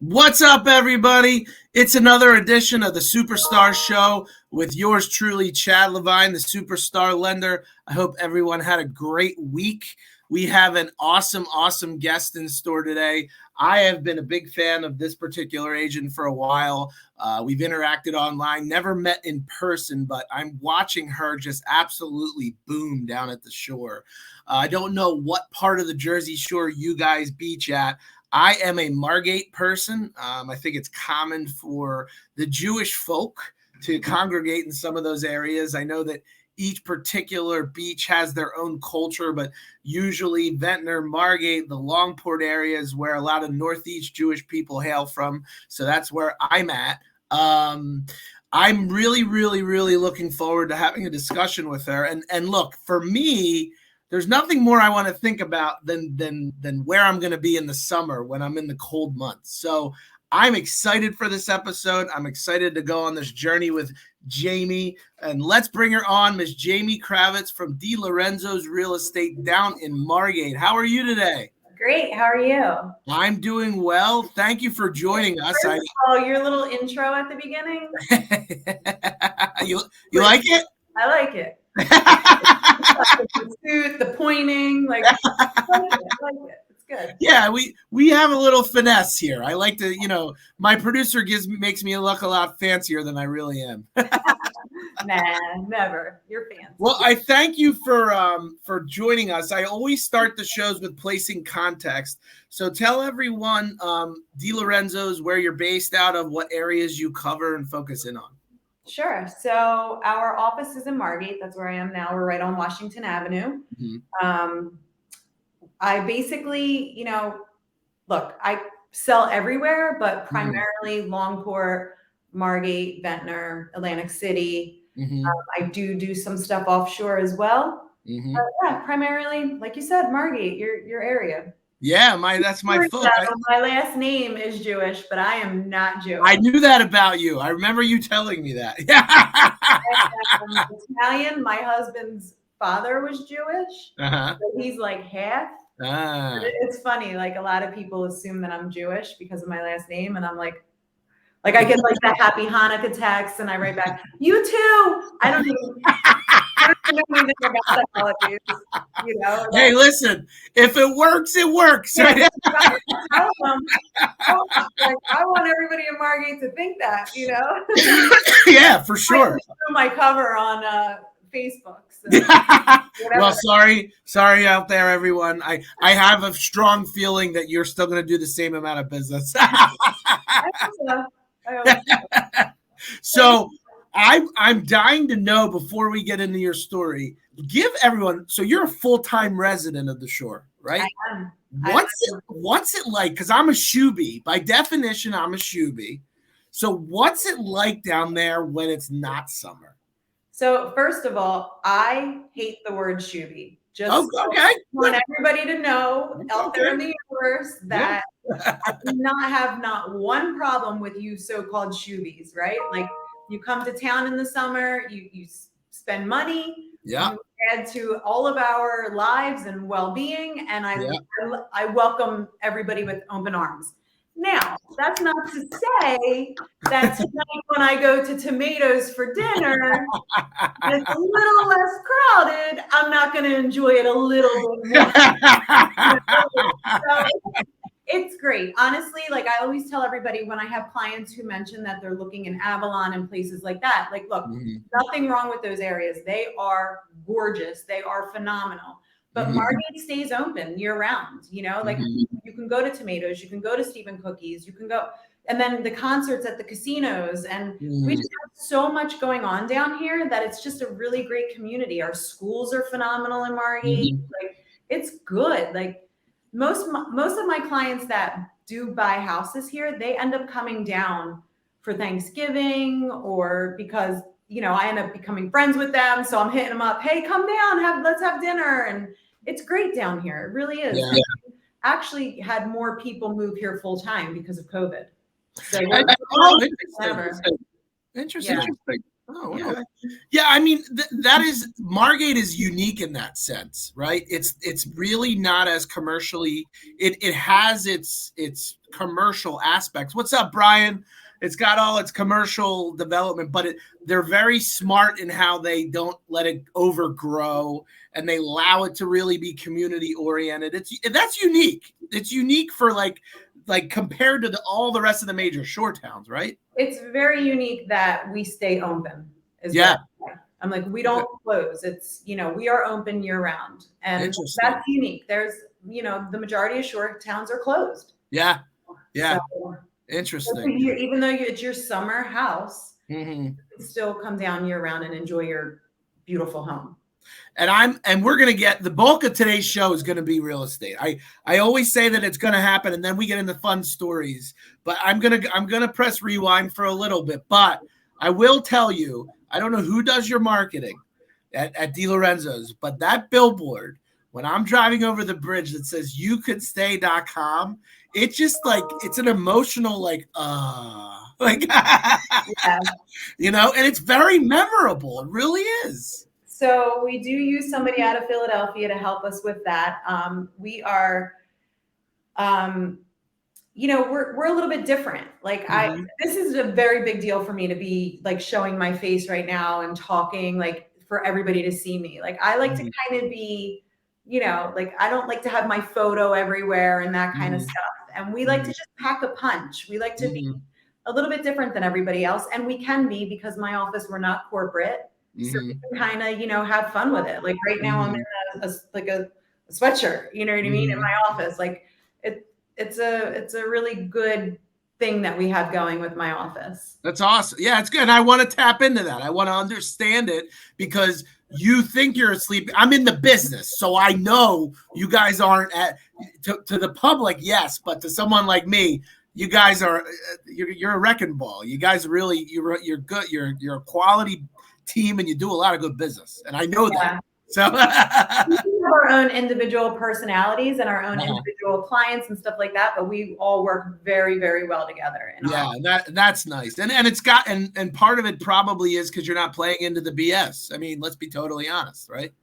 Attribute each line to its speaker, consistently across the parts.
Speaker 1: What's up, everybody? It's another edition of the SuperStar Show with yours truly, Chad Levine, the SuperStar Lender. I hope everyone had a great week. We have an awesome guest in store today. I have been a big fan of this particular agent for a while. We've interacted online, never met in person, but I'm watching her just absolutely boom down at the shore. I don't know what part of the Jersey Shore you guys beach at. I am a Margate person. I think it's common for the Jewish folk to congregate in some of those areas. I know that each particular beach has their own culture, but usually Ventnor, Margate, the Longport area is where a lot of Northeast Jewish people hail from. So that's where I'm at. I'm really looking forward to having a discussion with her. And look, for me, there's nothing more I want to think about than where I'm going to be in the summer when I'm in the cold months. So I'm excited for this episode. I'm excited to go on this journey with Jamie. And let's bring her on, Miss Jamie Kravitz from Di Lorenzo's Real Estate down in Margate. How are you today?
Speaker 2: Great. How are you?
Speaker 1: I'm doing well. Thank you for joining us.
Speaker 2: Your little intro at the beginning.
Speaker 1: You like it?
Speaker 2: I like it. The suit, the pointing, I like it. It's good.
Speaker 1: Yeah, we have a little finesse here. I like to, my producer makes me look a lot fancier than I really am.
Speaker 2: Nah, never. You're fancy.
Speaker 1: Well, I thank you for joining us. I always start the shows with placing context. So tell everyone Di Lorenzo's, where you're based out of, what areas you cover and focus in on.
Speaker 2: Sure. So our office is in Margate. That's where I am now. We're right on Washington Avenue. Mm-hmm. I basically, look, I sell everywhere, but primarily Longport, Margate, Ventnor, Atlantic City. Mm-hmm. I do some stuff offshore as well. Mm-hmm. But yeah, primarily, like you said, Margate, your area.
Speaker 1: Yeah, that's my thought.
Speaker 2: My last name is Jewish, but I am not Jewish.
Speaker 1: I knew that about you. I remember you telling me that.
Speaker 2: I'm Italian. My husband's father was Jewish. So he's like half. It's funny. A lot of people assume that I'm Jewish because of my last name, and I'm like I get that Happy Hanukkah text, and I write back, "You too." I don't know anything about the holidays,
Speaker 1: Hey, listen, if it works, it works.
Speaker 2: Yeah, I want everybody in Margate to think that,
Speaker 1: Yeah, for sure.
Speaker 2: I show my cover on Facebook. So
Speaker 1: well, sorry out there, everyone. I have a strong feeling that you're still going to do the same amount of business.
Speaker 2: I hope so.
Speaker 1: So I'm dying to know, before we get into your story, give everyone, so you're a full-time resident of the shore, right?
Speaker 2: I am.
Speaker 1: What's it like? Because I'm a shoebie. By definition, I'm a shoebie. So what's it like down there when it's not summer?
Speaker 2: So first of all, I hate the word shoebie. Just
Speaker 1: okay.
Speaker 2: I want everybody to know out there in the universe that I do not have one problem with you so-called shoebies, right? You come to town in the summer, you spend money, you add to all of our lives and well-being, and I welcome everybody with open arms. Now, that's not to say that tonight when I go to Tomatoes for dinner, it's a little less crowded, I'm not going to enjoy it a little bit more. So it's great. Honestly, I always tell everybody when I have clients who mention that they're looking in Avalon and places like that, look, nothing wrong with those areas. They are gorgeous. They are phenomenal. But Margate stays open year round, you can go to Tomatoes, you can go to Stephen Cookie's, you can go, and then the concerts at the casinos. And we just have so much going on down here that it's just a really great community. Our schools are phenomenal in Margate. It's good. Most of my clients that do buy houses here, they end up coming down for Thanksgiving or because, I end up becoming friends with them. So I'm hitting them up. Hey, come down, let's have dinner. And it's great down here. It really is. Yeah. Actually had more people move here full time because of COVID. So
Speaker 1: interesting.
Speaker 2: Yeah.
Speaker 1: Oh, Oh, okay. Yeah, I mean that is Margate is unique in that sense, right? It's really not as commercially. It has its commercial aspects. What's up, Brian? It's got all its commercial development, but they're very smart in how they don't let it overgrow and they allow it to really be community oriented. That's unique. It's unique for like compared to all the rest of the major shore towns, right?
Speaker 2: It's very unique that we stay open.
Speaker 1: Yeah.
Speaker 2: I'm like, we don't close. It's, we are open year round. And that's unique. There's, the majority of shore towns are closed.
Speaker 1: Yeah. Yeah. So, interesting.
Speaker 2: Even though it's your summer house, you can still come down year round and enjoy your beautiful home.
Speaker 1: And we're going to get the bulk of today's show is going to be real estate. I always say that it's going to happen and then we get into fun stories, but I'm going to press rewind for a little bit, but I will tell you, I don't know who does your marketing at DiLorenzo's, but that billboard, when I'm driving over the bridge that says youcouldstay.com, it's just like, it's an emotional, like, yeah. And it's very memorable. It really is.
Speaker 2: So we do use somebody out of Philadelphia to help us with that. We are, we're a little bit different. Like this is a very big deal for me to be like showing my face right now and talking, like for everybody to see me. Like I like to kind of be, like I don't like to have my photo everywhere and that kind of stuff. And we like to just pack a punch. We like to be a little bit different than everybody else. And we can be, because my office, we're not corporate. So we can kind of, have fun with it. Like right now I'm in a sweatshirt, you know what I mean? In my office. Like it's a really good thing that we have going with my office.
Speaker 1: That's awesome. Yeah, it's good. And I want to tap into that. I want to understand it because you think you're asleep. I'm in the business, so I know you guys aren't to the public, yes, but to someone like me, you guys are you're a wrecking ball. You guys really you're good. You're a quality team and you do a lot of good business, and I know that. So
Speaker 2: we have our own individual personalities and our own individual clients and stuff like that, but we all work very, very well together.
Speaker 1: That's nice. And it's got and part of it probably is because you're not playing into the BS. I mean, let's be totally honest, right?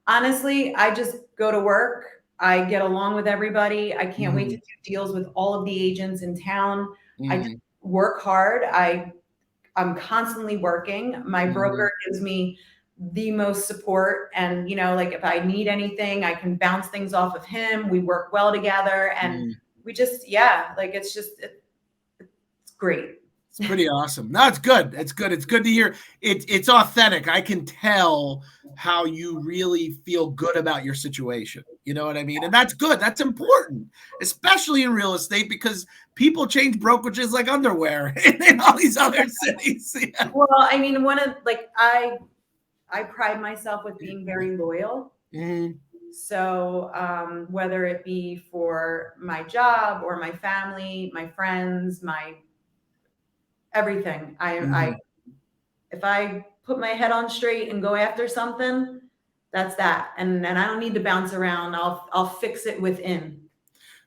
Speaker 2: Honestly, I just go to work. I get along with everybody. I can't wait to do deals with all of the agents in town. I just work hard. I'm constantly working. My broker gives me the most support. And, like if I need anything, I can bounce things off of him. We work well together and we just, it's great.
Speaker 1: It's pretty awesome. No, it's good. It's good. It's good to hear. It's authentic. I can tell how you really feel good about your situation. You know what I mean? And that's good. That's important, especially in real estate, because people change brokerages like underwear in all these other cities. Yeah.
Speaker 2: Well, I mean, I pride myself with being very loyal. So whether it be for my job or my family, my friends, my everything, if I put my head on straight and go after something, that's that. And I don't need to bounce around. I'll fix it within.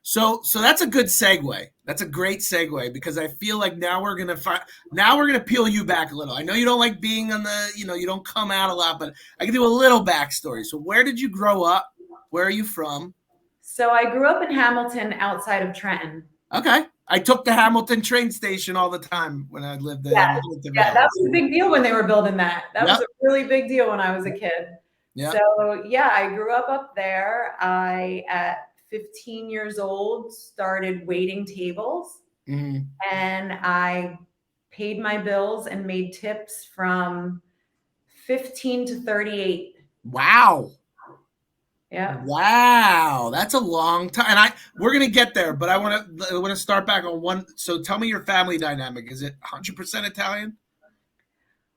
Speaker 1: So that's a good segue. That's a great segue because I feel like now we're gonna peel you back a little. I know you don't like being on the, you don't come out a lot, but I can do a little backstory. So where did you grow up? Where are you from?
Speaker 2: So I grew up in Hamilton, outside of Trenton.
Speaker 1: Okay. I took the Hamilton train station all the time when I lived there.
Speaker 2: Yeah, that was a big deal when they were building that. That was a really big deal when I was a kid. Yeah. So yeah, I grew up there. I, at 15 years old, started waiting tables, and I paid my bills and made tips from 15 to 38.
Speaker 1: Wow.
Speaker 2: Yeah.
Speaker 1: Wow, that's a long time. And we're gonna get there, but I want to start back on one. So tell me your family dynamic. Is it 100% Italian?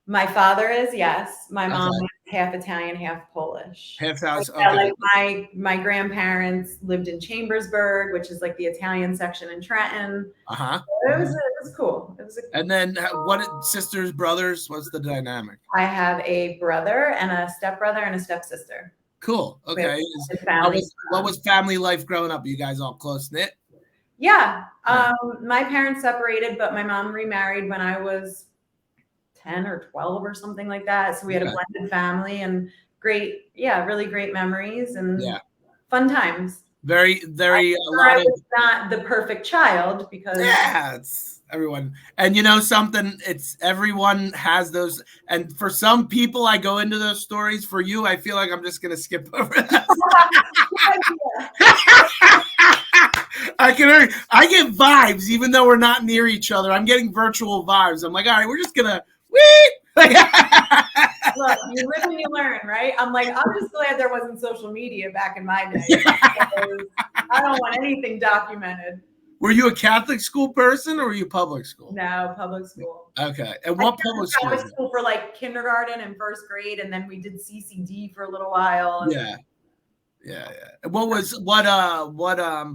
Speaker 2: My father is, yes. My mom is half Italian, half Polish.
Speaker 1: Half house. Okay.
Speaker 2: Like my grandparents lived in Chambersburg, which is like the Italian section in Trenton. It was cool.
Speaker 1: And then what sisters, brothers? What's the dynamic?
Speaker 2: I have a brother and a stepbrother and a stepsister.
Speaker 1: Cool. Okay. What was family life growing up? Are you guys all close knit?
Speaker 2: Yeah. My parents separated, but my mom remarried when I was 10 or 12 or something like that. So we had a
Speaker 1: Okay.
Speaker 2: blended family and really great memories and
Speaker 1: Yeah.
Speaker 2: fun times.
Speaker 1: Very, very, a
Speaker 2: I
Speaker 1: lot of,
Speaker 2: was not the perfect child because
Speaker 1: yeah, it's everyone. And you know something, it's everyone has those. And for some people, I go into those stories. For you, I feel like I'm just going to skip over that. I get vibes, even though we're not near each other. I'm getting virtual vibes. I'm like, all right, we're just going to,
Speaker 2: look, you live and you learn, right? I'm like, I'm just glad there wasn't social media back in my day.
Speaker 1: Yeah.
Speaker 2: I don't want anything documented.
Speaker 1: Were you a Catholic school person or were you public school?
Speaker 2: No, public school.
Speaker 1: Okay. And what public school?
Speaker 2: Public school for like kindergarten and first grade, and then we did CCD for a little while.
Speaker 1: Yeah. And what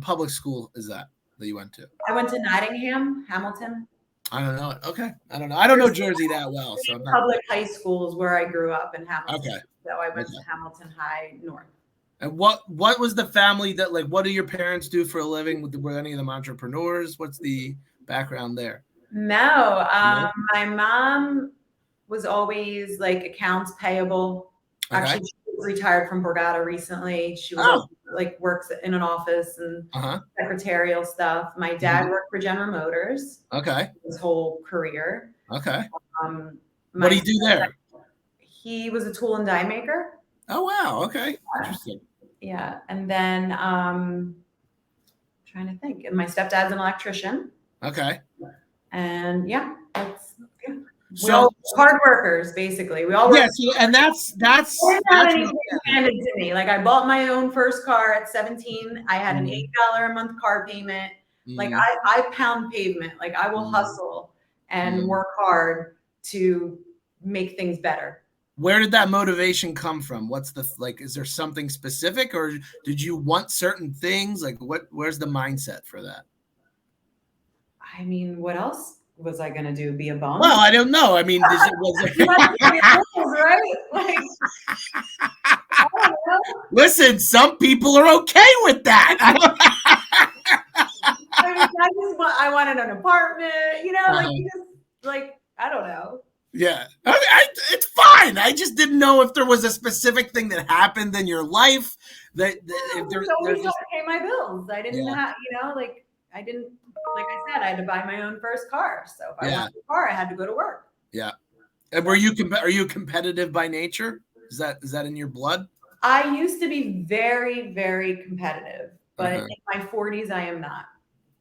Speaker 1: public school is that you went to?
Speaker 2: I went to Nottingham, Hamilton.
Speaker 1: I don't know. Okay. I don't know. I don't know Jersey that well. So I'm not...
Speaker 2: Public high school is where I grew up in Hamilton.
Speaker 1: Okay.
Speaker 2: So I went to Hamilton High North.
Speaker 1: And what was the family that, like, what do your parents do for a living? Were any of them entrepreneurs? What's the background there?
Speaker 2: No. My mom was always like accounts payable.
Speaker 1: Okay.
Speaker 2: Actually, she retired from Borgata recently. She was like works in an office and secretarial stuff. My dad worked for General Motors.
Speaker 1: Okay.
Speaker 2: His whole career.
Speaker 1: Okay. What do you do there?
Speaker 2: He was a tool and die maker.
Speaker 1: Oh wow. Okay. Interesting.
Speaker 2: Yeah. And then trying to think. And my stepdad's an electrician.
Speaker 1: Okay.
Speaker 2: And we all hard workers, basically. We all work.
Speaker 1: Yes, and that's
Speaker 2: handed to me. Like I bought my own first car at 17. I had an $8 a month car payment. Like I pound pavement. Like I will hustle and work hard to make things better.
Speaker 1: Where did that motivation come from? What's the, like, is there something specific or did you want certain things? Like where's the mindset for that?
Speaker 2: I mean, what else was I going to do? Be a bum?
Speaker 1: Well, I don't know. I mean,
Speaker 2: right? Like, I don't know.
Speaker 1: Listen, some people are okay with that.
Speaker 2: I wanted an apartment, I don't know.
Speaker 1: Yeah, it's fine. I just didn't know if there was a specific thing that happened in your life that if there's
Speaker 2: always to pay my bills. I didn't have, I didn't, like I said, I had to buy my own first car. So if I wanted a car, I had to go to work.
Speaker 1: Yeah. And are you competitive by nature? Is that in your blood?
Speaker 2: I used to be very, very competitive, but in my 40s, I am not.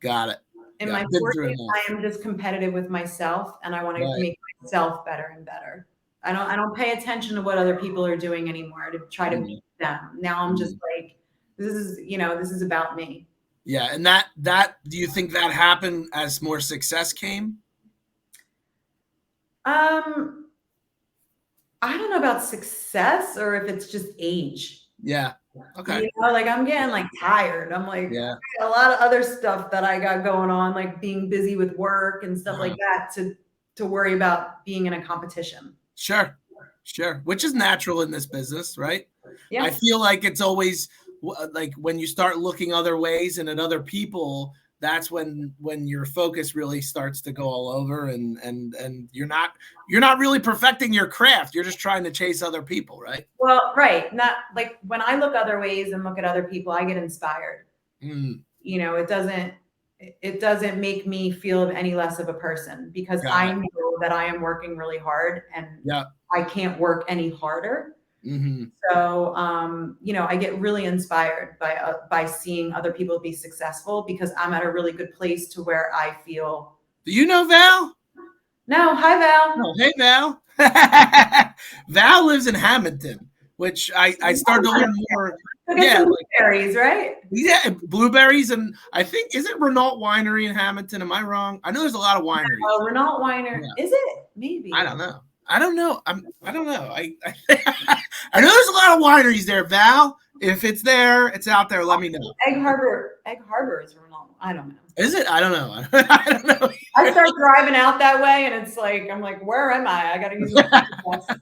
Speaker 1: Got it.
Speaker 2: In my 40s, I am just competitive with myself, and I want to make myself better and better. I don't pay attention to what other people are doing anymore to try to beat them. Now I'm just like, this is about me.
Speaker 1: Yeah, and that do you think that happened as more success came?
Speaker 2: I don't know about success or if it's just age.
Speaker 1: Yeah. Okay.
Speaker 2: Like I'm getting like tired. I'm like, a lot of other stuff that I got going on, like being busy with work and stuff like that to worry about being in a competition.
Speaker 1: Sure. Which is natural in this business, right?
Speaker 2: Yeah.
Speaker 1: I feel like it's always like when you start looking other ways and at other people, that's when your focus really starts to go all over and you're not really perfecting your craft. You're just trying to chase other people, right?
Speaker 2: Well, right. Not like when I look other ways and look at other people, I get inspired. It doesn't make me feel any less of a person because I know that I am working really hard and I can't work any harder. So, I get really inspired by seeing other people be successful because I'm at a really good place to where I feel.
Speaker 1: Do you know Val?
Speaker 2: No. Hi, Val.
Speaker 1: Oh, hey, Val. Val lives in Hamilton, which I started to learn more.
Speaker 2: Blueberries, right?
Speaker 1: Yeah, blueberries. And I think, is it Renault Winery in Hamilton? Am I wrong? I know there's a lot of wineries.
Speaker 2: Oh, Renault Winery. Yeah. Is it? Maybe.
Speaker 1: I don't know. I don't know. I don't know. I know there's a lot of wineries there, Val. If it's there, it's out there. Let me know.
Speaker 2: Egg Harbor is Renault. I don't know.
Speaker 1: Is it? I don't know. I don't know.
Speaker 2: I start driving out that way, and it's like I'm like, where am I? I got to use my GPS.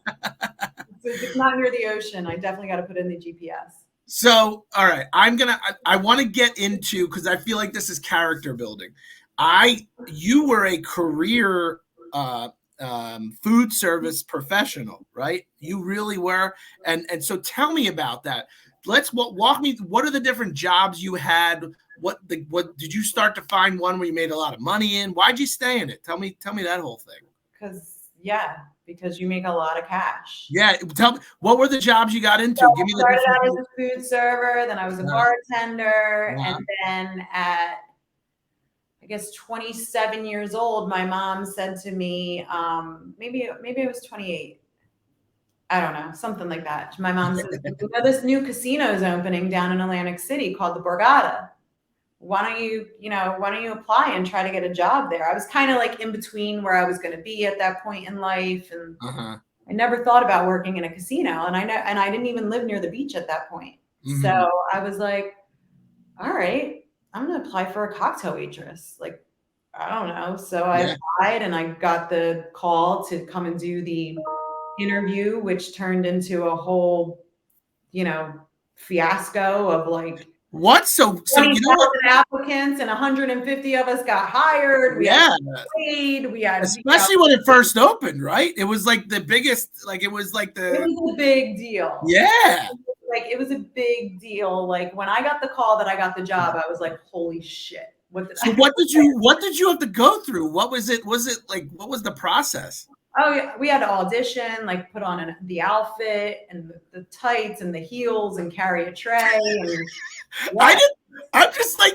Speaker 2: It's not near the ocean. I definitely got to put in the GPS.
Speaker 1: So, all right, I want to get into because I feel like this is character building. You were a career food service professional, right? You really were. And so tell me about that. Let's walk me. What are the different jobs you had? What did you start to find one where you made a lot of money in? Why'd you stay in it? Tell me that whole thing.
Speaker 2: Because you make a lot of cash.
Speaker 1: Yeah, tell me, what were the jobs you got into?
Speaker 2: So
Speaker 1: Give me
Speaker 2: I
Speaker 1: the
Speaker 2: started
Speaker 1: different.
Speaker 2: out as a food server, then I was a bartender, and then at I guess 27 years old, my mom said to me, maybe I was 28. I don't know, something like that. My mom says, you know, this new casino is opening down in Atlantic City called the Borgata. Why don't you apply and try to get a job there? I was kind of like in between where I was going to be at that point in life. And I never thought about working in a casino. And I didn't even live near the beach at that point. So I was like, all right, I'm going to apply for a cocktail waitress. Like, I don't know. So I applied and I got the call to come and do the interview, which turned into a whole, fiasco of like
Speaker 1: what? So you know what?
Speaker 2: Applicants and 150 of us got hired. We had paid. We had
Speaker 1: especially when it first opened, right? It was like the biggest. Like it was
Speaker 2: a big deal.
Speaker 1: Yeah.
Speaker 2: Like it was a big deal. Like when I got the call that I got the job, I was like, holy shit.
Speaker 1: What did you have to go through? What was it? Was it like, what was the process?
Speaker 2: Oh yeah, we had to audition, like put on the outfit and the tights and the heels and carry a tray. And
Speaker 1: I'm just like,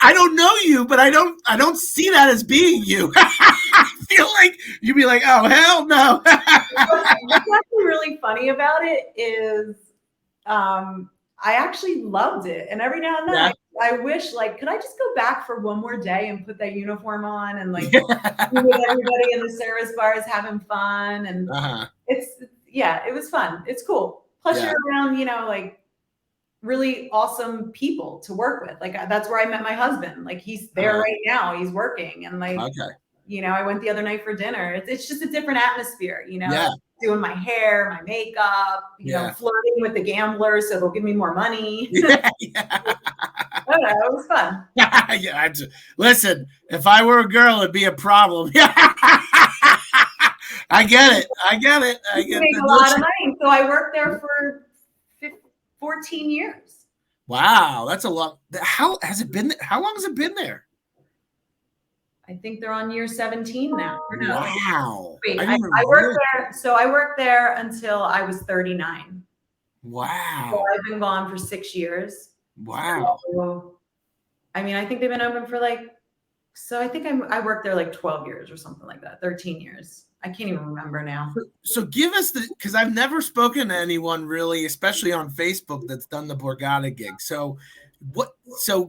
Speaker 1: I don't know you, but I don't see that as being you. I feel like you'd be like, oh hell no.
Speaker 2: What's actually really funny about it is, I actually loved it, and every now and then I wish, like, could I just go back for one more day and put that uniform on and like be with everybody in the service bars having fun, and it was fun. It's cool. Plus you're around, like really awesome people to work with. Like that's where I met my husband. Like he's there right now. He's working, and like I went the other night for dinner. It's just a different atmosphere, doing my hair, my makeup, flirting with the gamblers so they'll give me more money. I don't know, it was fun.
Speaker 1: Listen, if I were a girl, it'd be a problem. I get it. I get
Speaker 2: a lot of money. So I worked there for 14 years.
Speaker 1: Wow, that's a lot. How has it been? How long has it been there?
Speaker 2: I think they're on year 17 now.
Speaker 1: Wow.
Speaker 2: Wait, I worked there. So I worked there until I was 39.
Speaker 1: Wow.
Speaker 2: So I've been gone for 6 years.
Speaker 1: Wow.
Speaker 2: So, I mean, I think they've been open for I think I worked there like 12 years or something like that, 13 years. I can't even remember now.
Speaker 1: So give us because I've never spoken to anyone really, especially on Facebook, that's done the Borgata gig. So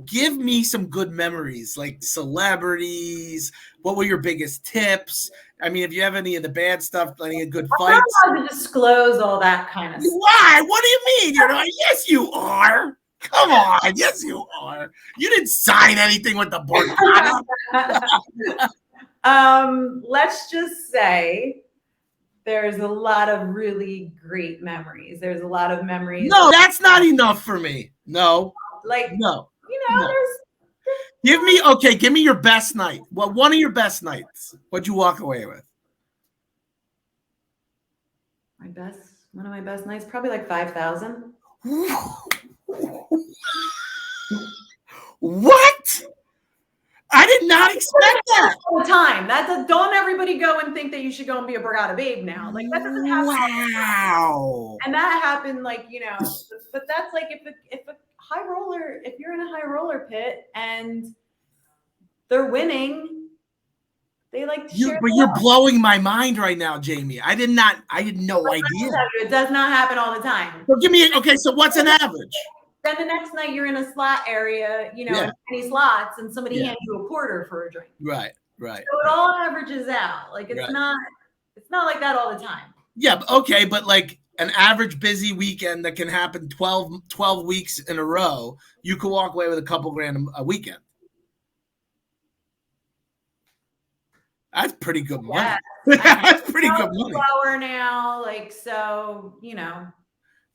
Speaker 1: give me some good memories, like celebrities. What were your biggest tips? I mean, if you have any of the bad stuff, any good fights.
Speaker 2: I'm not allowed to disclose all that kind of stuff.
Speaker 1: Why? What do you mean? You're not? Yes, you are. Come on. Yes, you are. You didn't sign anything with the Borgata.
Speaker 2: Let's just say there's a lot of really great memories. There's a lot of memories.
Speaker 1: No, that's not enough for me. No.
Speaker 2: No.
Speaker 1: Give me your best night. Well, one of your best nights. What'd you walk away with?
Speaker 2: One of my best nights, probably like 5,000.
Speaker 1: What? I did not expect that.
Speaker 2: All the time. Don't everybody go and think that you should go and be a Borgata babe now. Like that doesn't happen.
Speaker 1: Wow.
Speaker 2: And that happened, but that's like if you're in a high roller pit and they're winning, they like to share.
Speaker 1: But you're blowing my mind right now, Jamie. I had no idea.
Speaker 2: It does not happen all the time.
Speaker 1: So so what's an average?
Speaker 2: Then the next night you're in a slot area, any slots, and somebody hands you a quarter for a drink.
Speaker 1: Right.
Speaker 2: So it all averages out. Like it's not like that all the time.
Speaker 1: Yeah, okay, but like an average busy weekend that can happen 12 weeks in a row, you could walk away with a couple grand a weekend. That's pretty good money.
Speaker 2: Yeah.
Speaker 1: That's pretty good money.
Speaker 2: Lower now,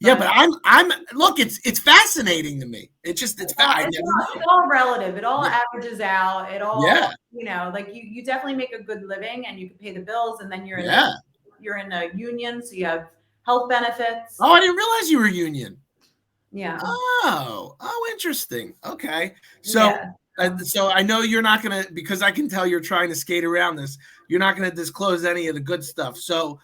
Speaker 1: Yeah, but I'm look, it's fascinating to me. It's I never knew.
Speaker 2: It's all relative. It all averages out. It all,
Speaker 1: Yeah.
Speaker 2: like you definitely make a good living and you can pay the bills, and then you're in a union, so you have health benefits.
Speaker 1: Oh, I didn't realize you were union.
Speaker 2: Yeah.
Speaker 1: Oh, interesting. Okay. So so I know you're not going to, because I can tell you're trying to skate around this. You're not going to disclose any of the good stuff. So,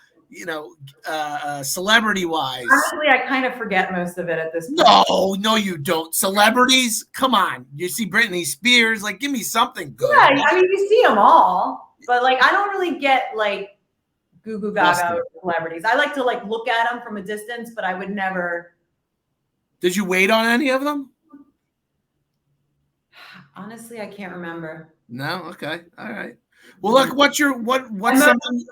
Speaker 1: celebrity wise.
Speaker 2: Honestly, I kind of forget most of it at this point.
Speaker 1: No, you don't. Celebrities, come on. You see Britney Spears, like, give me something good.
Speaker 2: Yeah, I mean, you see them all, but like, I don't really get like goo goo gaga celebrities. I like to like look at them from a distance, but I would never.
Speaker 1: Did you wait on any of them?
Speaker 2: Honestly, I can't remember.
Speaker 1: No. Okay. All right. Well, look, what's something?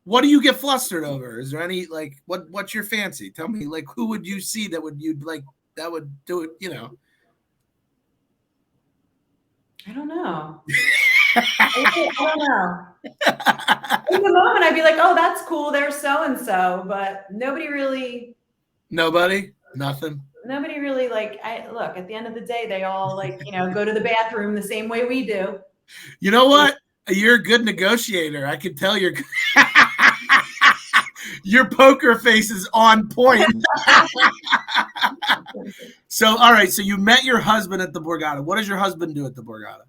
Speaker 1: What do you get flustered over? Is there any like what's your fancy? Tell me, like, who would you see that would you'd like that would do it?
Speaker 2: I don't know. I don't know. In the moment, I'd be like, "Oh, that's cool. There's so and so," but nobody really.
Speaker 1: Nobody. Nothing.
Speaker 2: Nobody really like. Look, at the end of the day, they all like go to the bathroom the same way we do.
Speaker 1: You know what? You're a good negotiator. I can tell you're. Your poker face is on point. So, all right. So you met your husband at the Borgata. What does your husband do at the Borgata?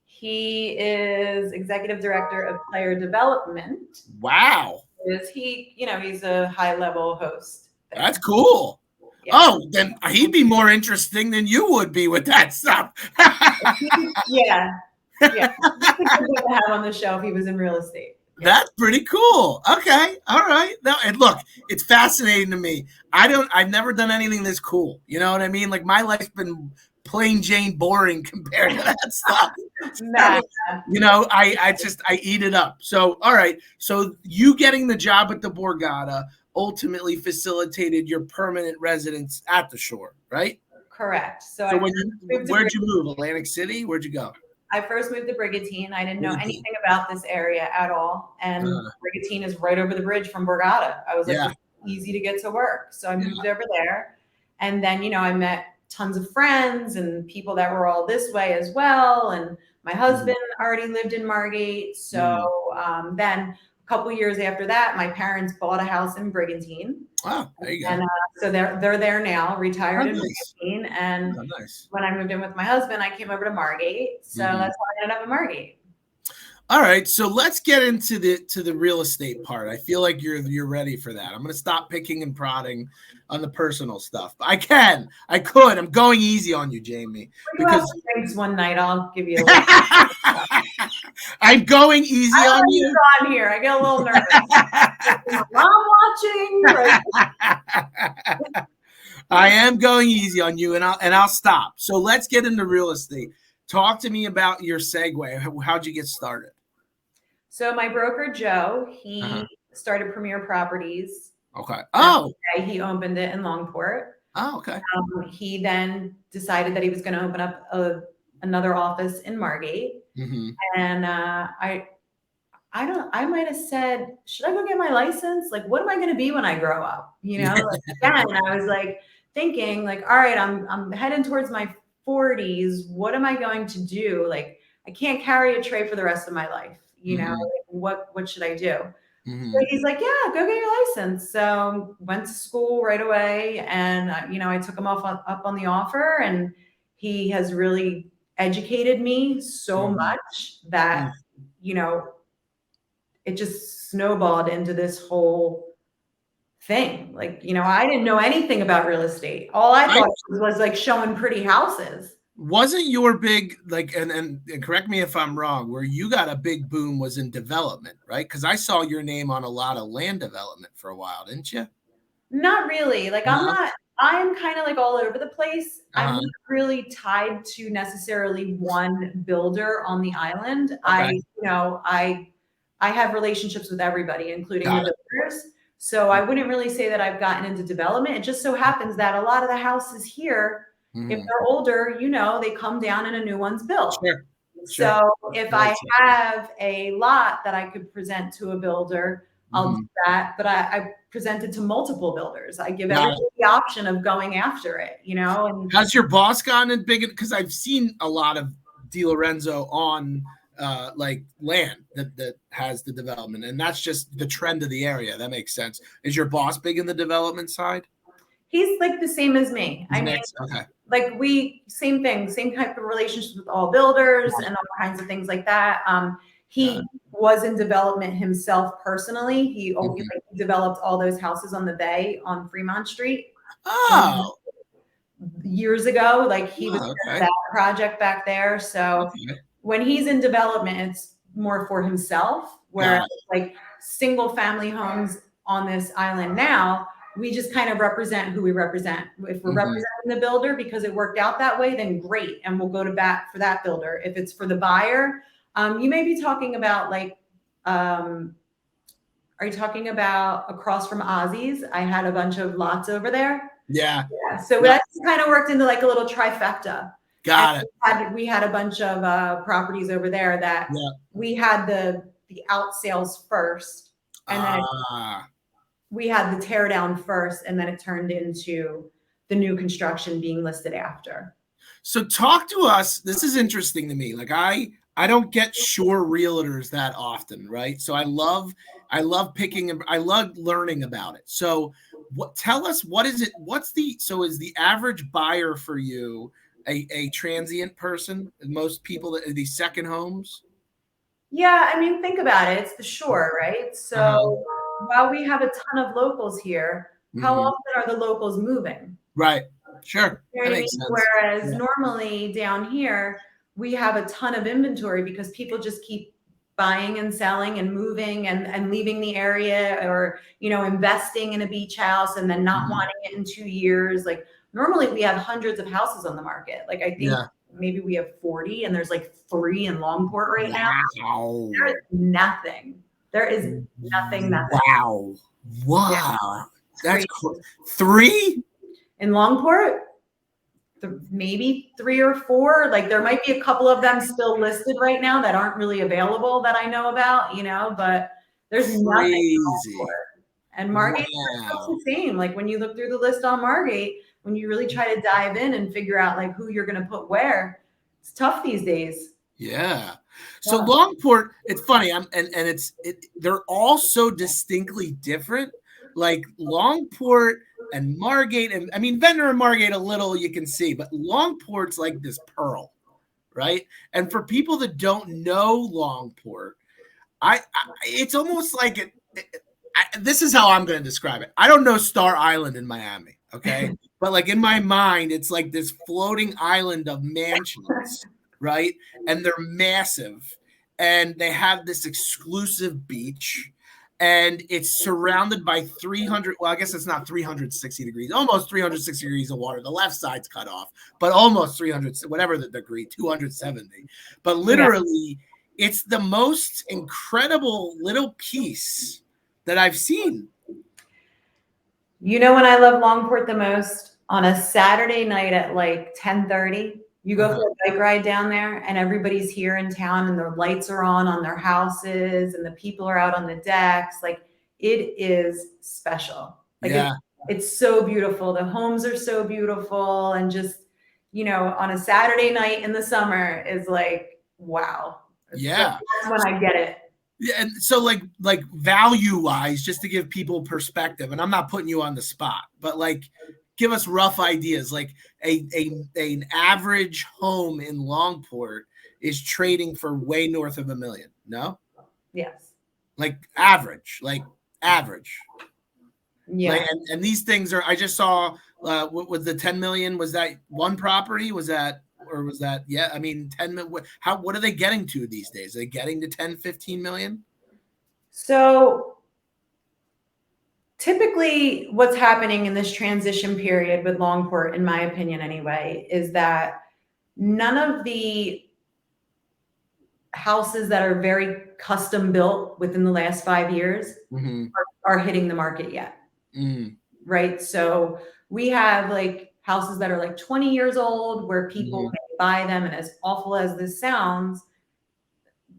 Speaker 2: He is executive director of player development.
Speaker 1: Wow.
Speaker 2: He's a high-level host.
Speaker 1: That's cool. Yeah. Oh, then he'd be more interesting than you would be with that stuff.
Speaker 2: Yeah. Yeah. That's a good thing to have on the show if he was in real estate.
Speaker 1: Yeah. That's pretty cool. Okay. All right. Now, and look, it's fascinating to me. I've never done anything this cool. You know what I mean? Like, my life's been plain Jane boring compared to that stuff.
Speaker 2: Nah.
Speaker 1: I eat it up. So, all right. So you getting the job at the Borgata ultimately facilitated your permanent residence at the shore, right?
Speaker 2: Correct.
Speaker 1: So where'd you move? Atlantic City? Where'd you go?
Speaker 2: I first moved to Brigantine. I didn't know anything about this area at all. And Brigantine is right over the bridge from Borgata. I was like, it's easy to get to work. So I moved over there. And then, I met tons of friends and people that were all this way as well. And my husband already lived in Margate. So then a couple years after that, my parents bought a house in Brigantine.
Speaker 1: Wow, there you go.
Speaker 2: And so they're there now, retired in Brigantine. And when I moved in with my husband, I came over to Margate. So that's why I ended up in Margate.
Speaker 1: All right, so let's get into the real estate part. I feel like you're ready for that. I'm going to stop picking and prodding on the personal stuff. I could. I'm going easy on you, Jamie.
Speaker 2: Because one night I'll give you a little.
Speaker 1: I'm going easy on you.
Speaker 2: On here, I get a little nervous. I'm watching.
Speaker 1: I am going easy on you, and I'll stop. So let's get into real estate. Talk to me about your segue. How'd you get started?
Speaker 2: So my broker, Joe, he started Premier Properties.
Speaker 1: Okay. Oh.
Speaker 2: He opened it in Longport.
Speaker 1: Oh, okay.
Speaker 2: He then decided that he was going to open up another office in Margate. And I might have said, should I go get my license? Like, what am I going to be when I grow up? Again, I was like thinking like, all right, I'm heading towards my 40s. What am I going to do? Like, I can't carry a tray for the rest of my life. Like, what should I do? So he's like, yeah, go get your license. So went to school right away. And, I took him up on the offer, and he has really educated me so much that, it just snowballed into this whole thing. Like, I didn't know anything about real estate. All I thought was like showing pretty houses.
Speaker 1: Wasn't your big, like, and correct me if I'm wrong, where you got a big boom was in development, right? Because I saw your name on a lot of land development for a while, didn't you?
Speaker 2: Not really. Like, I'm kind of like all over the place. I'm not really tied to necessarily one builder on the island. I have relationships with everybody, including the builders. So I wouldn't really say that I've gotten into development. It just so happens that a lot of the houses here, if they're older, they come down and a new one's built. So if I have a lot that I could present to a builder, I'll do
Speaker 1: Mhm.
Speaker 2: that. But I present it to multiple builders. I give
Speaker 1: Got
Speaker 2: everybody
Speaker 1: it.
Speaker 2: the option of going after it, you know. And
Speaker 1: Has your boss gotten in big? Because I've seen a lot of Di Lorenzo on like land that has the development, and that's just the trend of the area. That makes sense. Is your boss big in the development side?
Speaker 2: he's like the same as me.
Speaker 1: He's
Speaker 2: I mean,
Speaker 1: mixed. Okay.
Speaker 2: like same thing, same type of relationships with all builders and all kinds of things like that.
Speaker 1: Got
Speaker 2: He
Speaker 1: it.
Speaker 2: was in development himself personally.
Speaker 1: Mhm.
Speaker 2: Like, he developed all those houses on the bay on Fremont Street
Speaker 1: Oh,
Speaker 2: years ago. Like, he was
Speaker 1: oh,
Speaker 2: part of
Speaker 1: okay.
Speaker 2: that project back there. So
Speaker 1: Okay.
Speaker 2: when he's in development, it's more for himself, whereas
Speaker 1: Got it.
Speaker 2: like single family homes on this island now, we just kind of represent who we represent. If we're
Speaker 1: Mhm.
Speaker 2: representing the builder because it worked out that way, then great, and we'll go to bat for that builder. If it's for the buyer, you may be talking about like, are you talking about across from Ozzy's? I had a bunch of lots over there.
Speaker 1: Yeah.
Speaker 2: Yeah, so
Speaker 1: Yeah.
Speaker 2: that kind of worked into like a little trifecta. And
Speaker 1: Got it.
Speaker 2: we had a bunch of properties over there that
Speaker 1: Yeah.
Speaker 2: we had the out sales first, and then
Speaker 1: Ah.
Speaker 2: we had the tear down first, and then it turned into the new construction being listed after.
Speaker 1: So talk to us. This is interesting to me. Like I don't get sure realtors that often, right? So I love picking I love learning about it. So what tell us what is it so is the average buyer for you a transient person? Most people that these second homes?
Speaker 2: Yeah, I mean, think about it. It's the shore, right?
Speaker 1: Uh-huh.
Speaker 2: So while we have a ton of locals here, how
Speaker 1: Hmm.
Speaker 2: often are the locals moving?
Speaker 1: Right. Sure.
Speaker 2: You know
Speaker 1: That
Speaker 2: what I
Speaker 1: makes
Speaker 2: mean?
Speaker 1: sense.
Speaker 2: Whereas
Speaker 1: Yeah.
Speaker 2: normally down here, we have a ton of inventory because people just keep buying and selling and moving and leaving the area, or, you know, investing in a beach house and then not
Speaker 1: Mhm.
Speaker 2: wanting it in 2 years. Like, normally we have hundreds of houses on the market. Like, I think
Speaker 1: Yeah.
Speaker 2: maybe we have 40 and there's like 3 in Longport right now. There
Speaker 1: Wow.
Speaker 2: is nothing. There is nothing.
Speaker 1: Wow.
Speaker 2: Yeah,
Speaker 1: Wow.
Speaker 2: it's
Speaker 1: That's
Speaker 2: crazy.
Speaker 1: three?
Speaker 2: In Longport, maybe 3 or 4. Like, there might be a couple of them still listed right now that aren't really available that I know about, you know, but there's nothing for
Speaker 1: Crazy.
Speaker 2: it. And Margate's
Speaker 1: Wow.
Speaker 2: the same. Like, when you look through the list on Margate, when you really try to dive in and figure out like who you're going to put where, it's tough these days.
Speaker 1: Yeah. So
Speaker 2: Yeah.
Speaker 1: Longport, it's funny. They're all so distinctly different. Like Longport and Margate, and I mean Ventnor and Margate a little you can see, but Longport's like this pearl, right? And for people that don't know Longport, it's almost like this is how I'm going to describe it. I don't know Star Island in Miami, okay? But like in my mind, it's like this floating island of mansions, right? And they're massive, and they have this exclusive beach, and it's surrounded by 300. Well, I guess it's not 360 degrees, almost 360 degrees of water. The left side's cut off, but almost 300, whatever the degree, 270. But
Speaker 2: Yeah.
Speaker 1: literally, it's the most incredible little piece that I've seen.
Speaker 2: You know when I love Longport the most? On a Saturday night at like 10:30, you go
Speaker 1: Uh-huh.
Speaker 2: for a bike ride down there and everybody's here in town and the lights are on their houses and the people are out on the decks. Like, it is special. Like,
Speaker 1: Yeah.
Speaker 2: it's so beautiful. The homes are so beautiful, and just, you know, on a Saturday night in the summer is like, wow.
Speaker 1: Yeah.
Speaker 2: That's when I get it.
Speaker 1: Yeah, and so like value wise, just to give people perspective, and I'm not putting you on the spot, but like give us rough ideas. Like an average home in Longport is trading for way north of $1 million. No,
Speaker 2: Yes.
Speaker 1: like average. Like
Speaker 2: Yeah.
Speaker 1: and these things are. I just saw what was the 10 million? Was that one property? Was that or was that yeah? I mean 10 million. What are they getting to these days? Are they getting to 10, 15 million?
Speaker 2: So typically what's happening in this transition period with Longport, in my opinion anyway, is that none of the houses that are very custom built within the last 5 years
Speaker 1: Mm-hmm.
Speaker 2: are hitting the market yet.
Speaker 1: Mm.
Speaker 2: Right? So we have like houses that are like 20 years old where people
Speaker 1: Mm-hmm.
Speaker 2: may buy them, and as awful as this sounds,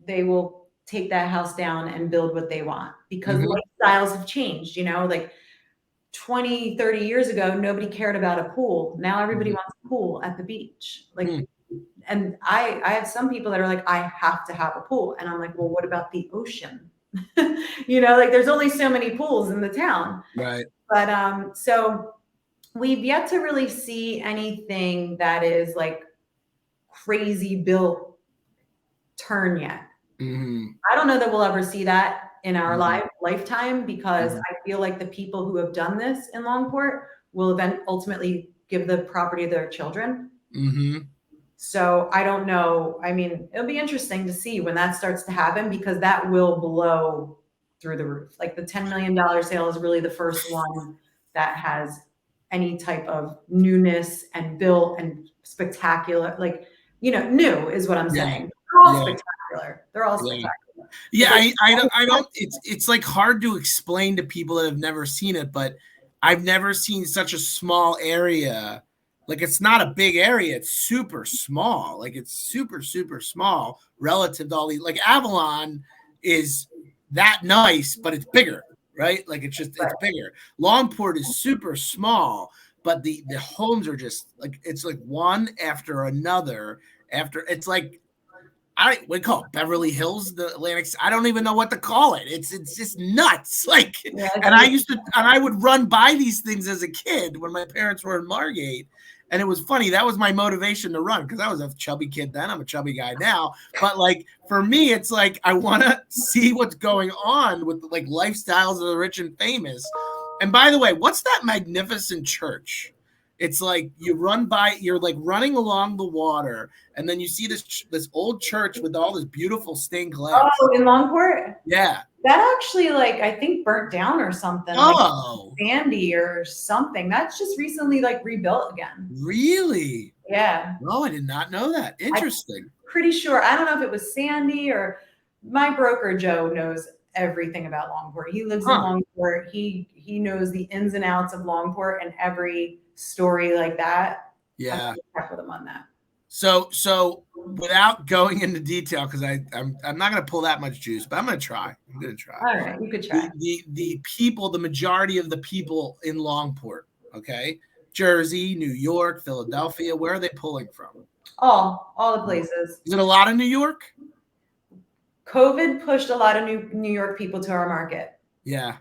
Speaker 2: they will take that house down and build what they want because
Speaker 1: Mhm.
Speaker 2: lifestyles have changed, like 20, 30 years ago, nobody cared about a pool. Now everybody
Speaker 1: Mhm.
Speaker 2: wants a pool at the beach.
Speaker 1: Hmm.
Speaker 2: And I have some people that are like, I have to have a pool. And I'm like, well, what about the ocean? Like there's only so many pools in the town.
Speaker 1: Right.
Speaker 2: But so we've yet to really see anything that is like crazy built turn yet.
Speaker 1: Mhm.
Speaker 2: I don't know that we'll ever see that in our
Speaker 1: Mhm.
Speaker 2: lifetime because
Speaker 1: Mhm.
Speaker 2: I feel like the people who have done this in Longport will then ultimately give the property to their children.
Speaker 1: Mhm.
Speaker 2: So I don't know. I mean, it'll be interesting to see when that starts to happen because that will blow through the roof. Like the $10 million sale is really the first one that has any type of newness and built and spectacular. Like, new is what I'm
Speaker 1: Yeah.
Speaker 2: saying. They're all
Speaker 1: Yeah.
Speaker 2: spectacular. They're all
Speaker 1: Yeah.
Speaker 2: spectacular.
Speaker 1: Yeah,
Speaker 2: But
Speaker 1: I don't. It's like hard to explain to people that have never seen it, but I've never seen such a small area. Like it's not a big area; it's super small. Like it's super super small relative to all these. Like Avalon is that nice, but it's bigger, right? Like it's bigger. Longport is super small, but the homes are just like it's like one after another. After it's like we call it Beverly Hills, the Atlantic. I don't even know what to call it. It's just nuts. Like,
Speaker 2: yeah,
Speaker 1: and I would run by these things as a kid when my parents were in Margate, and it was funny. That was my motivation to run because I was a chubby kid then. I'm a chubby guy now, but like for me, it's like I want to see what's going on with like lifestyles of the rich and famous. And by the way, what's that magnificent church? It's like you're like running along the water, and then you see this old church with all this beautiful stained glass.
Speaker 2: oh, in Longport?
Speaker 1: Yeah.
Speaker 2: That actually, I think burnt down or something, like
Speaker 1: Oh,
Speaker 2: Sandy or something. That's just recently rebuilt again.
Speaker 1: really?
Speaker 2: Yeah.
Speaker 1: No, I did not know that.
Speaker 2: I'm
Speaker 1: Interesting.
Speaker 2: pretty sure. I don't know if it was Sandy or my broker Joe knows everything about Longport. He lives in
Speaker 1: Huh.
Speaker 2: Longport. He knows the ins and outs of Longport and every story like that. I'm
Speaker 1: Yeah.
Speaker 2: gonna check with him on that.
Speaker 1: So without going into detail, because I'm not going to pull that much juice, but I'm going to try. I'm going to try.
Speaker 2: All right, you could try.
Speaker 1: The people, the majority of the people in Longport, okay, Jersey, New York, Philadelphia, where are they pulling from?
Speaker 2: All the places.
Speaker 1: Is it a lot of New York?
Speaker 2: COVID pushed a lot of New York people to our market.
Speaker 1: Yeah.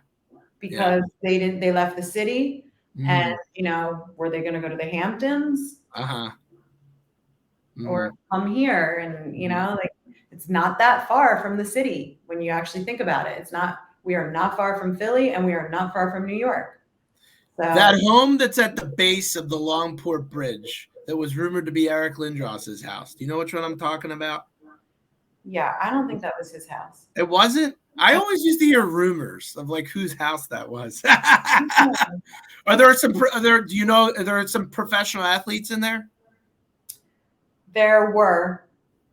Speaker 2: Because they left the city and
Speaker 1: Mm-hmm.
Speaker 2: were they going to go to the Hamptons
Speaker 1: Uh-huh.
Speaker 2: or
Speaker 1: Mm-hmm.
Speaker 2: come here and it's not that far from the city when you actually think about it. We are not far from Philly and we are not far from New York. So
Speaker 1: That home that's at the base of the Longport Bridge that was rumored to be Eric Lindros's house. Do you know which one I'm talking about?
Speaker 2: yeah, I don't think that was his house.
Speaker 1: It wasn't? I always used to hear rumors of like whose house that was. Are there some professional athletes in there?
Speaker 2: There were,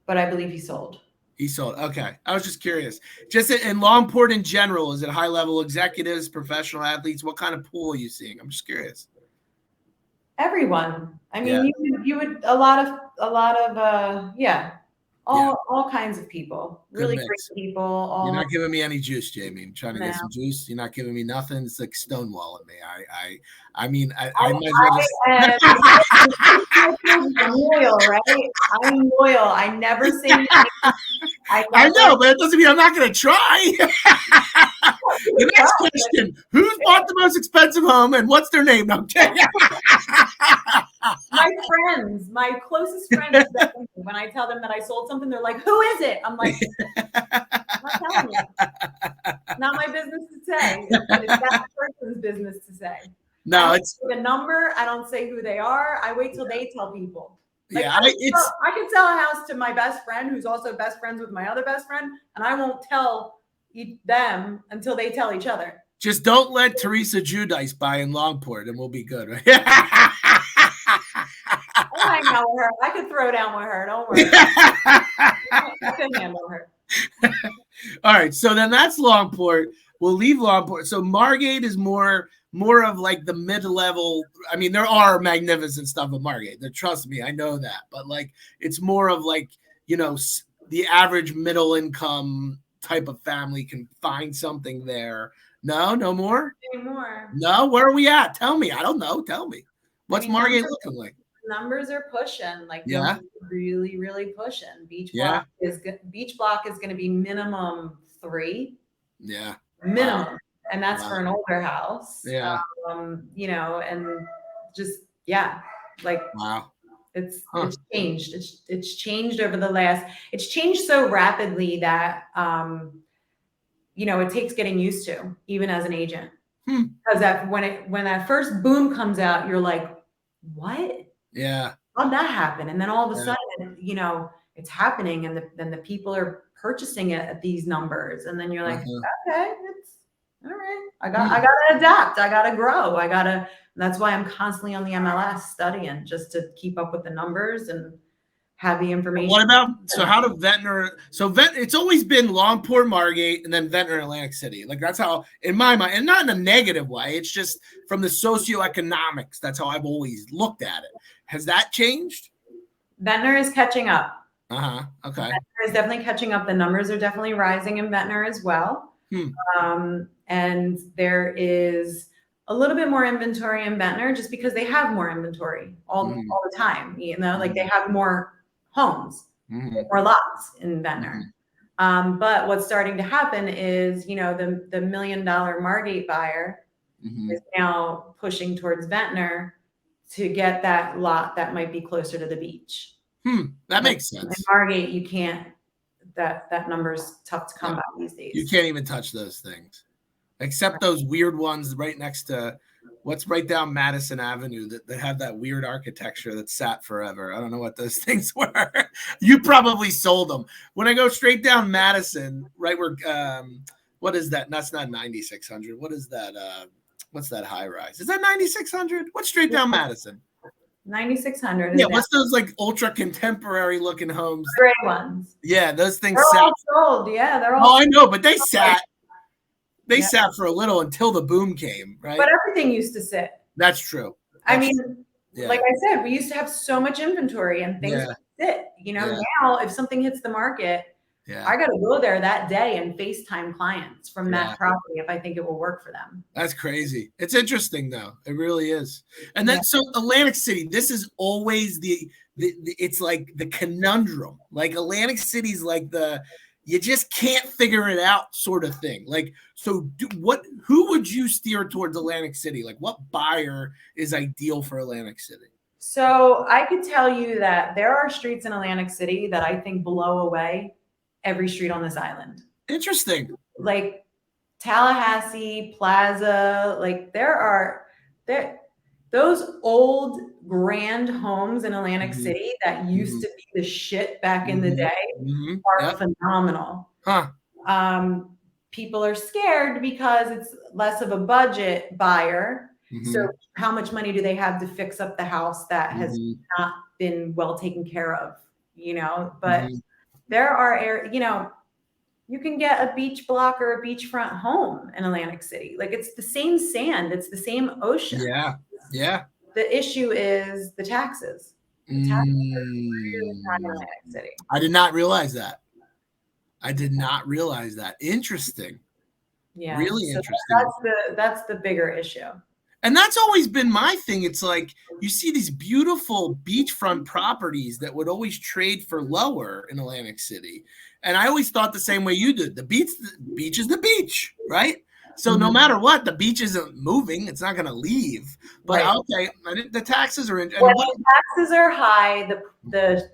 Speaker 2: but I believe he sold.
Speaker 1: He sold. Okay. I was just curious. Just in Longport in general, is it high level executives, professional athletes? What kind of pool are you seeing? I'm just curious.
Speaker 2: Everyone. I
Speaker 1: Yeah.
Speaker 2: mean, you would a lot of yeah. All kinds of people,
Speaker 1: Good
Speaker 2: really great
Speaker 1: mix.
Speaker 2: people.
Speaker 1: You're not giving me any juice, Jamie. I'm trying to get
Speaker 2: No.
Speaker 1: some juice. You're not giving me nothing. It's like stonewalling me. I mean, I
Speaker 2: I
Speaker 1: might as well just.
Speaker 2: I'm loyal, right? I'm loyal. I never say anything.
Speaker 1: I know, but it doesn't mean I'm not going to try. The next question: who's bought the most expensive home, and what's their name? No,
Speaker 2: My closest friends, when I tell them that I sold something, they're like, "Who is it?" I'm like, "I'm not telling you. Not my business to say. It's that person's business to say."
Speaker 1: No, it's
Speaker 2: the number. I don't say who they are. I wait till they tell people. Like,
Speaker 1: yeah,
Speaker 2: I could sell a house to my best friend, who's also best friends with my other best friend, and I won't tell them until they tell each other.
Speaker 1: Just don't let Teresa Judice buy in Longport, and we'll be good, right?
Speaker 2: I'll hang out with her. I could throw down with her. Don't worry. I can handle her.
Speaker 1: All right, so then that's Longport. We'll leave Longport. So Margate is more of like the mid-level. I mean, there are magnificent stuff at Margate. Trust me, I know that. But like, it's more of like the average middle income type of family can find something there. No, no more.
Speaker 2: Anymore.
Speaker 1: No, where are we at? Tell me. I don't know. Tell me. What's Margate looking like?
Speaker 2: Numbers are pushing. Like
Speaker 1: Yeah,
Speaker 2: really, really pushing. Beach
Speaker 1: yeah,
Speaker 2: block is going to be minimum 3.
Speaker 1: yeah.
Speaker 2: Minimum,
Speaker 1: Wow.
Speaker 2: and that's
Speaker 1: Wow.
Speaker 2: for an older house.
Speaker 1: Yeah.
Speaker 2: You know, and just like
Speaker 1: Wow.
Speaker 2: it's changed. It's changed over the last. It's changed so rapidly that you know, it takes getting used to, even as an agent. Because that when that first boom comes out, you're like, what?
Speaker 1: Yeah.
Speaker 2: How'd that happen? And then all of a sudden, you know, it's happening, and then the people are purchasing it at these numbers, and then you're like, okay, it's all right. I gotta adapt. I gotta grow. That's why I'm constantly on the MLS studying, just to keep up with the numbers and have the information.
Speaker 1: What about, so how do Ventnor, it's always been Longport, Margate, and then Ventnor, Atlantic City. Like that's how, in my mind, and not in a negative way, it's just from the socioeconomics, that's how I've always looked at it. Has that changed?
Speaker 2: Ventnor is catching up.
Speaker 1: Okay.
Speaker 2: Ventnor is definitely catching up. The numbers are definitely rising in Ventnor as well. And there is a little bit more inventory in Ventnor, just because they have more inventory all the time. You know, like they have more homes, more lots in Ventnor. But what's starting to happen is, you know, the $1 million Margate buyer is now pushing towards Ventnor to get that lot that might be closer to the beach.
Speaker 1: That makes sense.
Speaker 2: In Margate, you can't. That number's tough to come by these days.
Speaker 1: You can't even touch those things, except those weird ones right next to what's right down Madison Avenue that have that weird architecture that sat forever. I don't know what those things were. You probably sold them. When I go straight down Madison, right where what is that? That's not 9600. What is that? What's that high rise? Is that 9600? What's straight down Madison?
Speaker 2: 9600.
Speaker 1: Yeah, what's those like ultra contemporary looking homes?
Speaker 2: Gray ones.
Speaker 1: Yeah, those things
Speaker 2: they're
Speaker 1: sat.
Speaker 2: All sold. Yeah, they're all.
Speaker 1: Oh, I know, but they sat. They sat for a little until the boom came, right?
Speaker 2: But everything used to sit.
Speaker 1: That's true.
Speaker 2: I mean, like I said, we used to have so much inventory and things would sit. You know, now if something hits the market, I got to go there that day and FaceTime clients from that property if I think it will work for them.
Speaker 1: That's crazy. It's interesting though. It really is. And then so Atlantic City, this is always the it's like the conundrum. Like Atlantic City's like you just can't figure it out sort of thing. Like, so who would you steer towards Atlantic City? Like what buyer is ideal for Atlantic City?
Speaker 2: So I could tell you that there are streets in Atlantic City that I think blow away every street on this island.
Speaker 1: Interesting.
Speaker 2: Like Tallahassee, Plaza, like those old grand homes in Atlantic City that used to be the shit back in the day are phenomenal. People are scared because it's less of a budget buyer. So how much money do they have to fix up the house that has not been well taken care of, you know? But there are, you know, you can get a beach block or a beachfront home in Atlantic City. Like it's the same sand, it's the same ocean.
Speaker 1: Yeah.
Speaker 2: The issue is the taxes. The taxes are really high in Atlantic City.
Speaker 1: I did not realize that. Interesting.
Speaker 2: Yeah.
Speaker 1: Really interesting.
Speaker 2: That's the bigger issue.
Speaker 1: And that's always been my thing. It's like you see these beautiful beachfront properties that would always trade for lower in Atlantic City. And I always thought the same way you did. The beach is the beach, right? So no matter what, the beach isn't moving. It's not going to leave. But okay, the taxes are in.
Speaker 2: When the taxes are high, the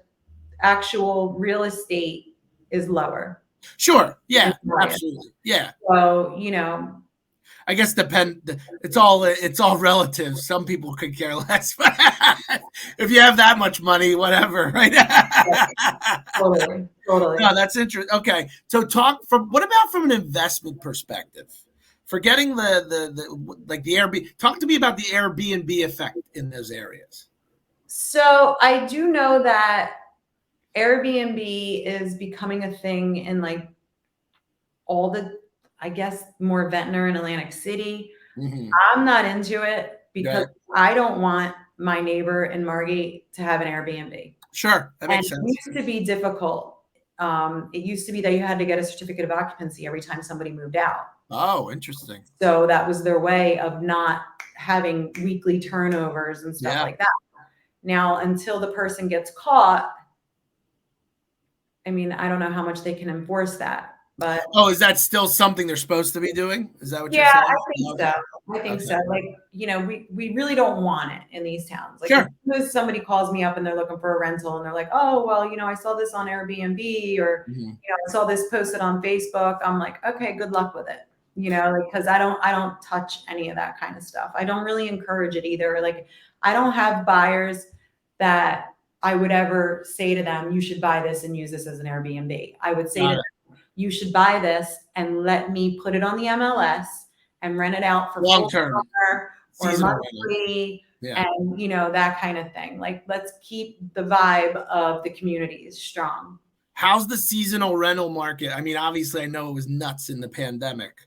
Speaker 2: actual real estate is lower.
Speaker 1: Sure. Yeah, absolutely. Yeah.
Speaker 2: So, you know,
Speaker 1: I guess it's all relative. Some people could care less. If you have that much money, whatever, right?
Speaker 2: Totally.
Speaker 1: No, that's interesting. Okay. So what about from an investment perspective? Forgetting the Airbnb, talk to me about the Airbnb effect in those areas.
Speaker 2: So I do know that Airbnb is becoming a thing in like all the, I guess, more Ventnor and Atlantic City. I'm not into it because I don't want my neighbor in Margate to have an Airbnb.
Speaker 1: Sure, that makes sense.
Speaker 2: It used to be difficult It used to be that you had to get a certificate of occupancy every time somebody moved out.
Speaker 1: Oh, interesting.
Speaker 2: So that was their way of not having weekly turnovers and stuff like that. Now, until the person gets caught, I mean, I don't know how much they can enforce that. But
Speaker 1: is that still something they're supposed to be doing? Is that what you're saying?
Speaker 2: Yeah, I think so. I think so. Like, we really don't want it in these towns. Like, if somebody calls me up and they're looking for a rental and they're like, oh, well, I saw this on Airbnb, or, I saw this posted on Facebook. I'm like, okay, good luck with it. Because I don't touch any of that kind of stuff. I don't really encourage it either. Like, I don't have buyers that I would ever say to them, you should buy this and use this as an Airbnb. I would say to them, you should buy this and let me put it on the MLS and rent it out for
Speaker 1: long term
Speaker 2: or monthly, and that kind of thing. Like, let's keep the vibe of the community strong.
Speaker 1: How's the seasonal rental market? I mean, obviously, I know it was nuts in the pandemic,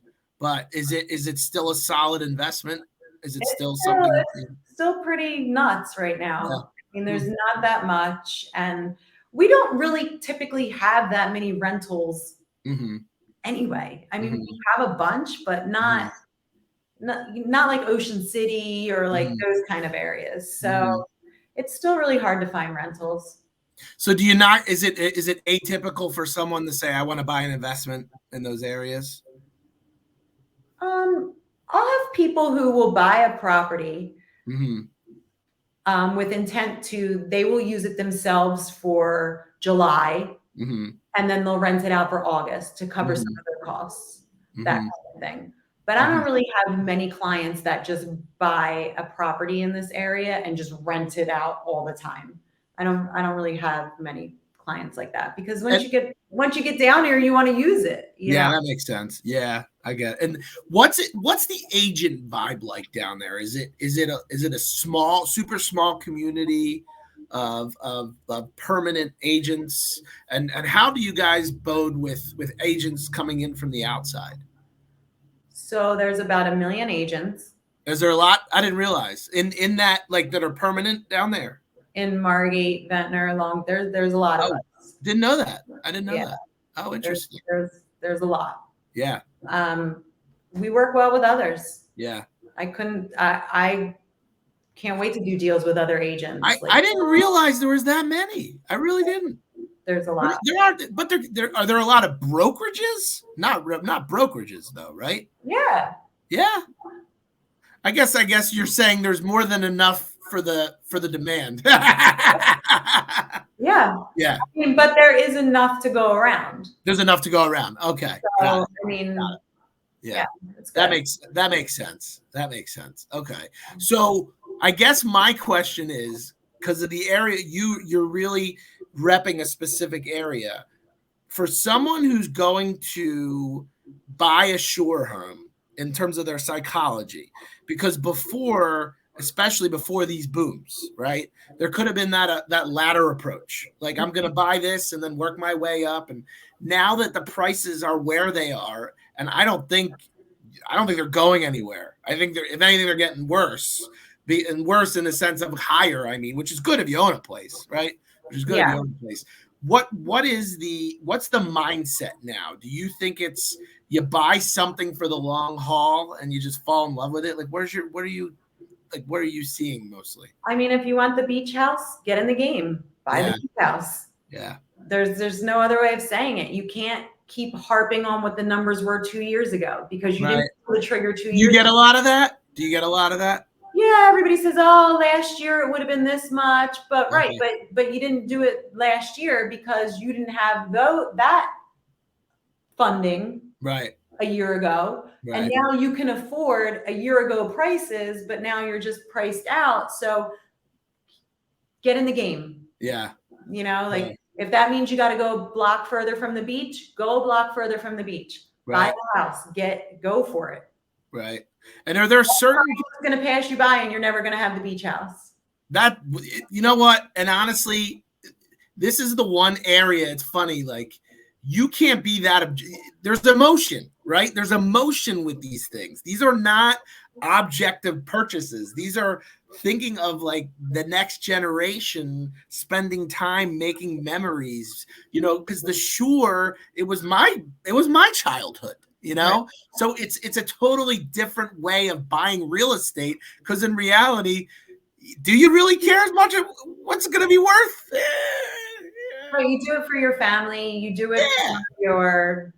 Speaker 1: but is it still a solid investment? Is it still something?
Speaker 2: It's still pretty nuts right now. Yeah. I mean, there's not that much, and we don't really typically have that many rentals. Anyway, I mean, we have a bunch, but not like Ocean City or like those kind of areas. So it's still really hard to find rentals.
Speaker 1: So do you not, is it atypical for someone to say, I want to buy an investment in those areas?
Speaker 2: I'll have people who will buy a property with intent they will use it themselves for July. And then they'll rent it out for August to cover some of their costs, that kind of thing. But I don't really have many clients that just buy a property in this area and just rent it out all the time. I don't really have many clients like that, because once you get down here, you want to use it.
Speaker 1: That makes sense. Yeah, I get it. And what's the agent vibe like down there? Is it a small, super small community of permanent agents, and how do you guys bode with agents coming in from the outside?
Speaker 2: So there's about 1 million agents.
Speaker 1: Is there a lot? I didn't realize in that, like, that are permanent down there
Speaker 2: in Margate, Ventnor, there's a lot of us.
Speaker 1: Didn't know that. I didn't know that. Oh, interesting.
Speaker 2: There's a lot.
Speaker 1: Yeah.
Speaker 2: We work well with others.
Speaker 1: Yeah.
Speaker 2: I can't wait to do deals with other agents.
Speaker 1: I didn't realize there was that many. I really didn't.
Speaker 2: There's a lot.
Speaker 1: Are there a lot of brokerages? Not brokerages though, right?
Speaker 2: Yeah.
Speaker 1: Yeah. I guess you're saying there's more than enough for the demand.
Speaker 2: Yeah.
Speaker 1: Yeah.
Speaker 2: I mean, but there is enough to go around.
Speaker 1: There's enough to go around. Okay.
Speaker 2: So, I mean,
Speaker 1: yeah, that makes sense. That makes sense. Okay. So I guess my question is, because of the area, you're really repping a specific area. For someone who's going to buy a shore home, in terms of their psychology, because before, especially before these booms, right, there could have been that ladder approach. Like, I'm going to buy this and then work my way up. And now that the prices are where they are, and I don't think they're going anywhere. I think if anything, they're getting worse. And worse in the sense of higher, I mean, which is good if you own a place, right? Which is good if you own a place. What's the mindset now? Do you think it's you buy something for the long haul and you just fall in love with it? Like, what are you seeing mostly?
Speaker 2: I mean, if you want the beach house, get in the game. Buy the beach house.
Speaker 1: Yeah.
Speaker 2: There's no other way of saying it. You can't keep harping on what the numbers were 2 years ago, because you didn't pull the trigger 2 years ago.
Speaker 1: You get a lot of that? Do you get a lot of that?
Speaker 2: Yeah, everybody says, "Oh, last year it would have been this much," but but you didn't do it last year because you didn't have that funding a year ago, and now you can afford a year ago prices, but now you're just priced out. So get in the game.
Speaker 1: Yeah,
Speaker 2: if that means you got to go a block further from the beach, go a block further from the beach. Buy the house, go for it.
Speaker 1: Right. And are there certain
Speaker 2: going to pass you by and you're never going to have the beach house?
Speaker 1: That, you know what? And honestly, this is the one area, it's funny, like, you can't be that. There's emotion, right? There's emotion with these things. These are not, objective purchases. These are thinking of like the next generation, spending time making memories, because the Shore, it was my childhood,
Speaker 2: Right.
Speaker 1: So it's a totally different way of buying real estate, because in reality, do you really care as much what's it going to be worth?
Speaker 2: Right, you do it for your family, you do it for your,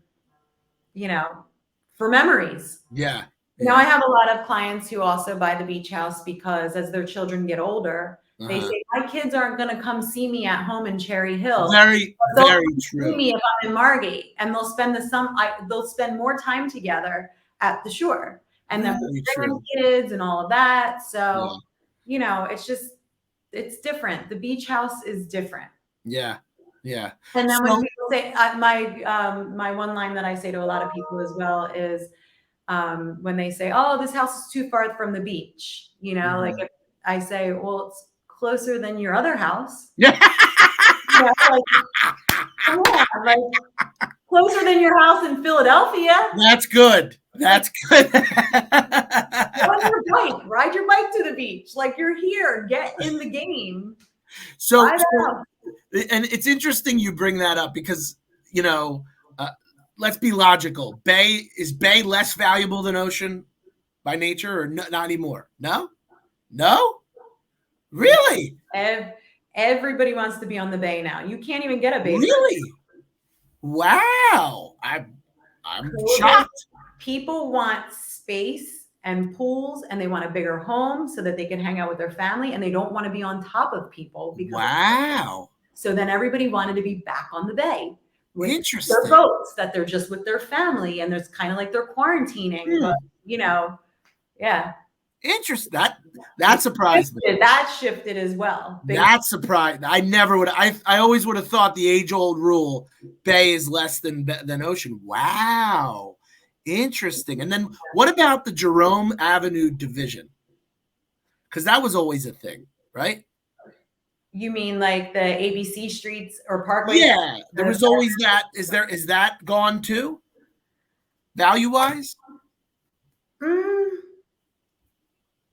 Speaker 2: for memories.
Speaker 1: Yeah.
Speaker 2: I have a lot of clients who also buy the beach house because as their children get older, they say, my kids aren't going to come see me at home in Cherry Hill.
Speaker 1: Very,
Speaker 2: They'll
Speaker 1: very
Speaker 2: see
Speaker 1: true.
Speaker 2: me if I'm in Margate, and they'll spend more time together at the Shore, and then kids and all of that. So, it's different. The beach house is different.
Speaker 1: Yeah. Yeah.
Speaker 2: And then when people say, my one line that I say to a lot of people as well is, when they say, "Oh, this house is too far from the beach," like if I say, "Well, it's closer than your other house."
Speaker 1: Yeah.
Speaker 2: Like, come on, like closer than your house in Philadelphia.
Speaker 1: That's good. That's good.
Speaker 2: Ride your bike to the beach. Like, you're here. Get in the game.
Speaker 1: So and it's interesting you bring that up because, let's be logical. Is Bay less valuable than ocean by nature, or not anymore? No? Really?
Speaker 2: Everybody wants to be on the Bay now. You can't even get a Bay.
Speaker 1: Really? Wow. I'm shocked.
Speaker 2: People want space and pools, and they want a bigger home so that they can hang out with their family, and they don't want to be on top of people.
Speaker 1: Wow.
Speaker 2: So then everybody wanted to be back on the Bay with
Speaker 1: Interesting.
Speaker 2: their boats, that they're just with their family, and there's kind of like they're quarantining, but yeah.
Speaker 1: Interesting. That surprised me.
Speaker 2: That shifted as well.
Speaker 1: That surprised. I never would. I always would have thought the age-old rule: Bay is less than ocean. Wow, interesting. And then what about the Jerome Avenue division? Because that was always a thing, right?
Speaker 2: You mean like the ABC streets or Parkway?
Speaker 1: Yeah, there was always that. Is that gone too? Value-wise?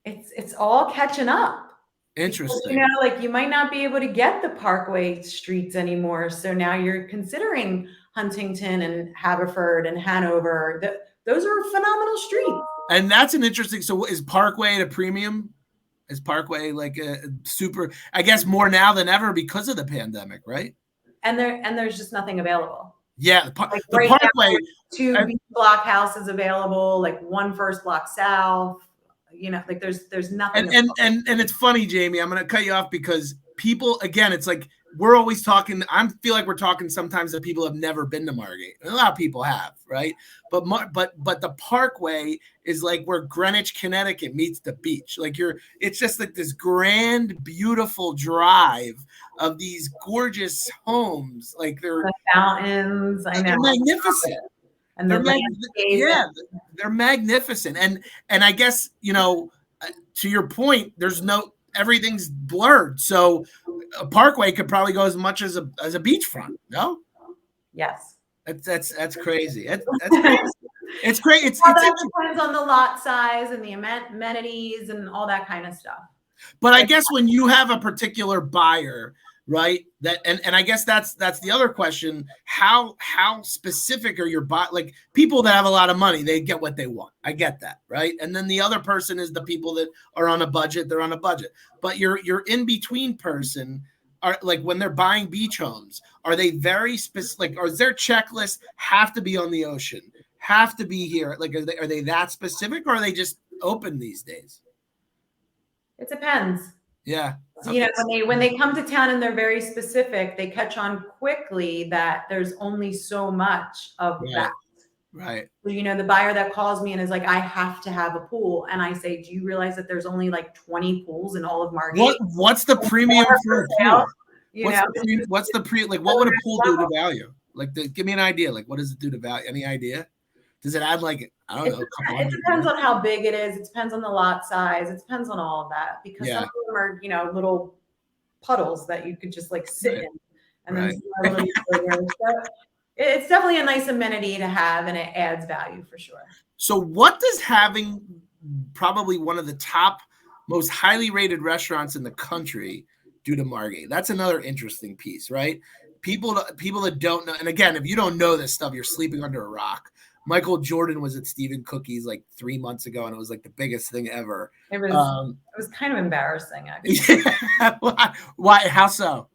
Speaker 2: It's all catching up.
Speaker 1: Interesting.
Speaker 2: Because, like you might not be able to get the Parkway streets anymore. So now you're considering Huntington and Haverford and Hanover. Those are phenomenal streets.
Speaker 1: And that's an interesting. So is Parkway at a premium? Is Parkway like a super? I guess more now than ever because of the pandemic, right?
Speaker 2: And there's just nothing available.
Speaker 1: Yeah, the Parkway.
Speaker 2: Two beach block houses available, like one first block south. Like there's nothing.
Speaker 1: And it's funny, Jamie. I'm going to cut you off because people, again, it's like we're always talking. I feel like we're talking sometimes that people have never been to Margate. A lot of people have, right? But the Parkway is like where Greenwich, Connecticut meets the beach. Like it's just like this grand, beautiful drive of these gorgeous homes. Like they're
Speaker 2: the fountains. I know,
Speaker 1: they're magnificent.
Speaker 2: And
Speaker 1: they're magnificent. And I guess, to your point, everything's blurred. So a Parkway could probably go as much as a beachfront. No?
Speaker 2: Yes.
Speaker 1: That's crazy. That's crazy. It's great. It
Speaker 2: depends on the lot size and the amenities and all that kind of stuff.
Speaker 1: But I guess when you have a particular buyer, right? And I guess that's the other question. How specific are your like people that have a lot of money, they get what they want. I get that, right? And then the other person is the people that are on a budget, they're on a budget. But your in between person are like when they're buying beach homes, are they very specific? Or is their checklist have to be on the ocean, have to be here? Like are they that specific, or are they just open these days?
Speaker 2: It depends.
Speaker 1: Yeah.
Speaker 2: When they come to town and they're very specific, they catch on quickly that there's only so much of that.
Speaker 1: Right.
Speaker 2: The buyer that calls me and is like, I have to have a pool. And I say, do you realize that there's only like 20 pools in all of Margate?
Speaker 1: What's the premium for a pool? What's the like, what would a pool do to value? Like, give me an idea. Like, what does it do to value? Any idea? Does it add like, I don't know,
Speaker 2: it depends on how big it is. It depends on the lot size. It depends on all of that, because some of them are, little puddles that you could just like sit in. And then so it's definitely a nice amenity to have, and it adds value for sure.
Speaker 1: So what does having probably one of the top most highly rated restaurants in the country due to Margate. That's another interesting piece, right? People that don't know, and again, if you don't know this stuff, you're sleeping under a rock. Michael Jordan was at Stephen Cookie's like 3 months ago, and it was like the biggest thing ever.
Speaker 2: It was kind of embarrassing, actually.
Speaker 1: Yeah. Why? How so?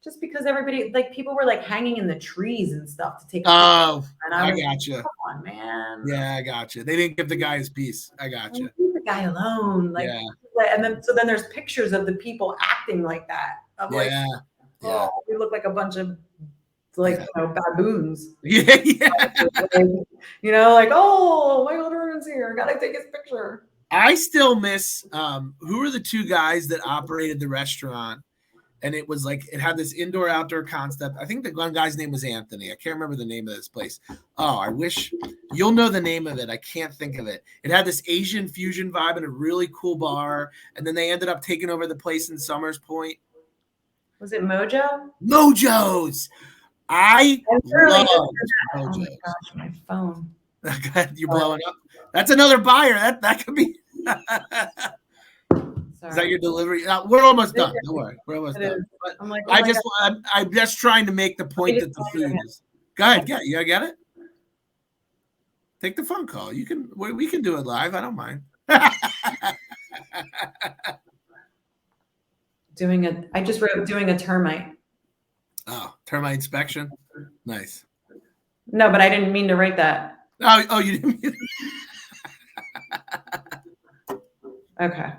Speaker 2: Just because everybody, like, people were like hanging in the trees and stuff to take.
Speaker 1: Oh,
Speaker 2: and
Speaker 1: I gotcha.
Speaker 2: Come on, man.
Speaker 1: Yeah, I gotcha. They didn't give the guy his piece. I gotcha.
Speaker 2: Leave the guy alone. Like,
Speaker 1: yeah.
Speaker 2: And then there's pictures of the people acting like that. I'm like, oh, we look like a bunch of baboons.
Speaker 1: Yeah.
Speaker 2: Like, oh, Michael Jordan's here. Gotta take his picture.
Speaker 1: I still miss who were the two guys that operated the restaurant? And it was like, it had this indoor outdoor concept. I think the one guy's name was Anthony. I can't remember the name of this place. Oh, I wish you'll know the name of it. I can't think of it. It had this Asian fusion vibe and a really cool bar. And then they ended up taking over the place in Summers Point.
Speaker 2: Was it Mojo?
Speaker 1: Mojo's. I love Mojo's.
Speaker 2: Oh my gosh, my phone.
Speaker 1: You're blowing up. That's another buyer. That could be. Is that your delivery? We're almost done. Don't worry. We're almost done. But I'm like, I'm just trying to make the point that the food is. Go ahead. You get it? Take the phone call. We can do it live. I don't mind.
Speaker 2: I just wrote doing a termite.
Speaker 1: Oh, termite inspection. Nice.
Speaker 2: No, but I didn't mean to write that.
Speaker 1: Oh, you didn't mean
Speaker 2: Okay.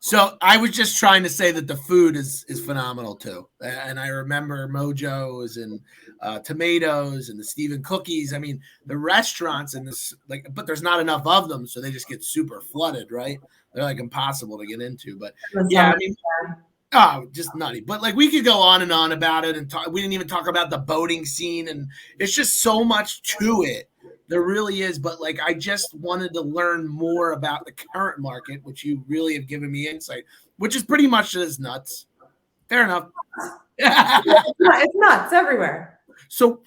Speaker 1: So I was just trying to say that the food is phenomenal too. And I remember Mojo's and Tomatoes and the Stephen Cookies. I mean, the restaurants and this, like, but there's not enough of them, so they just get super flooded, right? They're like impossible to get into. But yeah, I mean, just nutty. But like, we could go on and on about it, and talk. We didn't even talk about the boating scene, and it's just so much to it. There really is, but like, I just wanted to learn more about the current market, which you really have given me insight, which is pretty much just nuts. Fair enough.
Speaker 2: It's nuts everywhere.
Speaker 1: So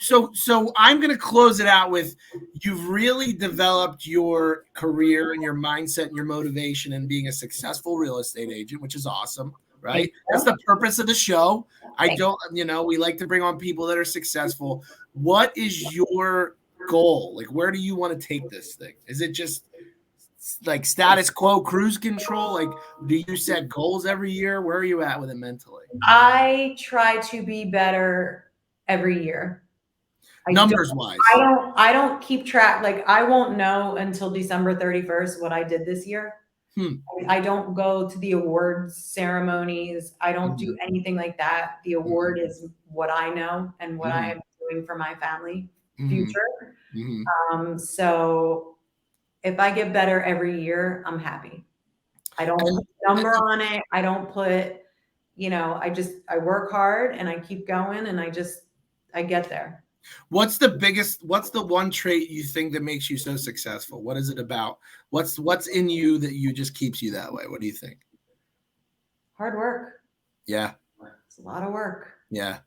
Speaker 1: I'm going to close it out with, you've really developed your career and your mindset and your motivation in being a successful real estate agent, which is awesome, right? That's the purpose of the show. We like to bring on people that are successful. What is your goal? Like, where do you want to take this thing? Is it just like status quo cruise control? Like, do you set goals every year? Where are you at with it mentally?
Speaker 2: I try to be better every year.
Speaker 1: Numbers wise.
Speaker 2: I don't keep track. Like, I won't know until December 31st what I did this year. I don't go to the awards ceremonies. I don't do anything like that. The award is what I know and what I am doing for my family future. So if I get better every year, I'm happy. I don't put a number on it. I don't put, I work hard and I keep going and I get there.
Speaker 1: What's the one trait you think that makes you so successful? What is it about? What's in you that you just keeps you that way? What do you think?
Speaker 2: Hard work.
Speaker 1: Yeah.
Speaker 2: It's a lot of work.
Speaker 1: Yeah.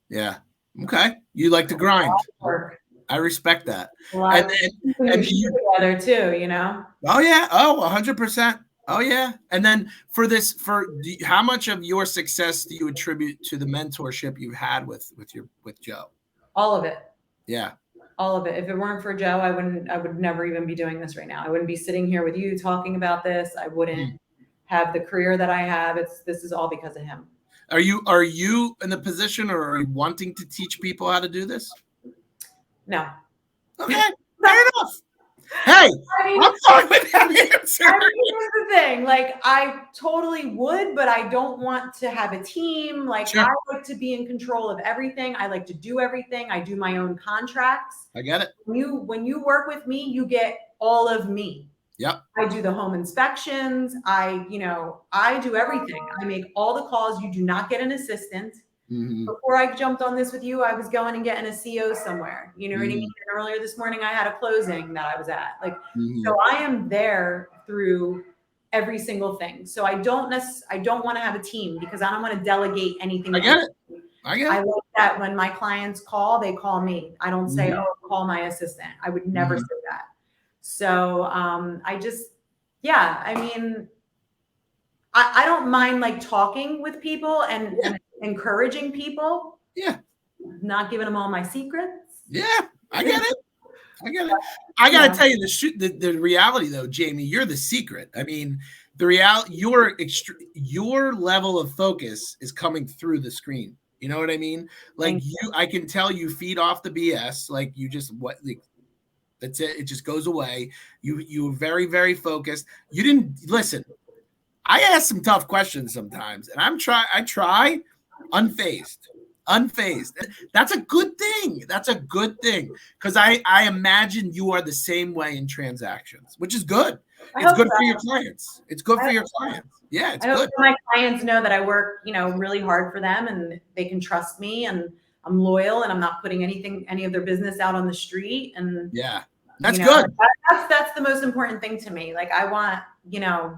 Speaker 1: Yeah. Okay. You like to grind. I respect that.
Speaker 2: And you together too,
Speaker 1: Oh yeah. Oh, 100%. Oh yeah. And then how much of your success do you attribute to the mentorship you've had with Joe?
Speaker 2: All of it.
Speaker 1: Yeah.
Speaker 2: All of it. If it weren't for Joe, I would never even be doing this right now. I wouldn't be sitting here with you talking about this. I wouldn't have the career that I have. This is all because of him.
Speaker 1: Are you in the position, or are you wanting to teach people how to do this?
Speaker 2: No.
Speaker 1: Okay. Fair enough. Hey, I'm fine with that answer.
Speaker 2: Here's the thing. Like, I totally would, but I don't want to have a team. Like, sure. I like to be in control of everything. I like to do everything. I do my own contracts.
Speaker 1: I get it.
Speaker 2: When you work with me, you get all of me.
Speaker 1: Yep.
Speaker 2: I do the home inspections. I do everything. I make all the calls. You do not get an assistant. Before I jumped on this with you, I was going and getting a CO somewhere. You know what I mean? And earlier this morning, I had a closing that I was at. Like, so I am there through every single thing. So I don't want to have a team because I don't want to delegate anything.
Speaker 1: I get it. I
Speaker 2: like that when my clients call, they call me. I don't say, "Oh, call my assistant." I would never say that. So I just, yeah, I mean, I don't mind like talking with people and encouraging people.
Speaker 1: Yeah.
Speaker 2: Not giving them all my secrets.
Speaker 1: Yeah, I get it. I gotta tell you the reality though, Jamie. You're the secret. I mean, the reality. Your level of focus is coming through the screen. You know what I mean? Like I can tell you feed off the BS. Like you just that's it. It just goes away. You were very, very focused. You didn't listen. I ask some tough questions sometimes, and I try unfazed. That's a good thing. That's a good thing because I imagine you are the same way in transactions, which is good. It's good for your clients. It's good for your clients. Yeah, it's good.
Speaker 2: My clients know that I work, really hard for them, and they can trust me, and I'm loyal, and I'm not putting any of their business out on the street. And
Speaker 1: yeah, that's good.
Speaker 2: That's the most important thing to me. Like I want,
Speaker 1: yeah.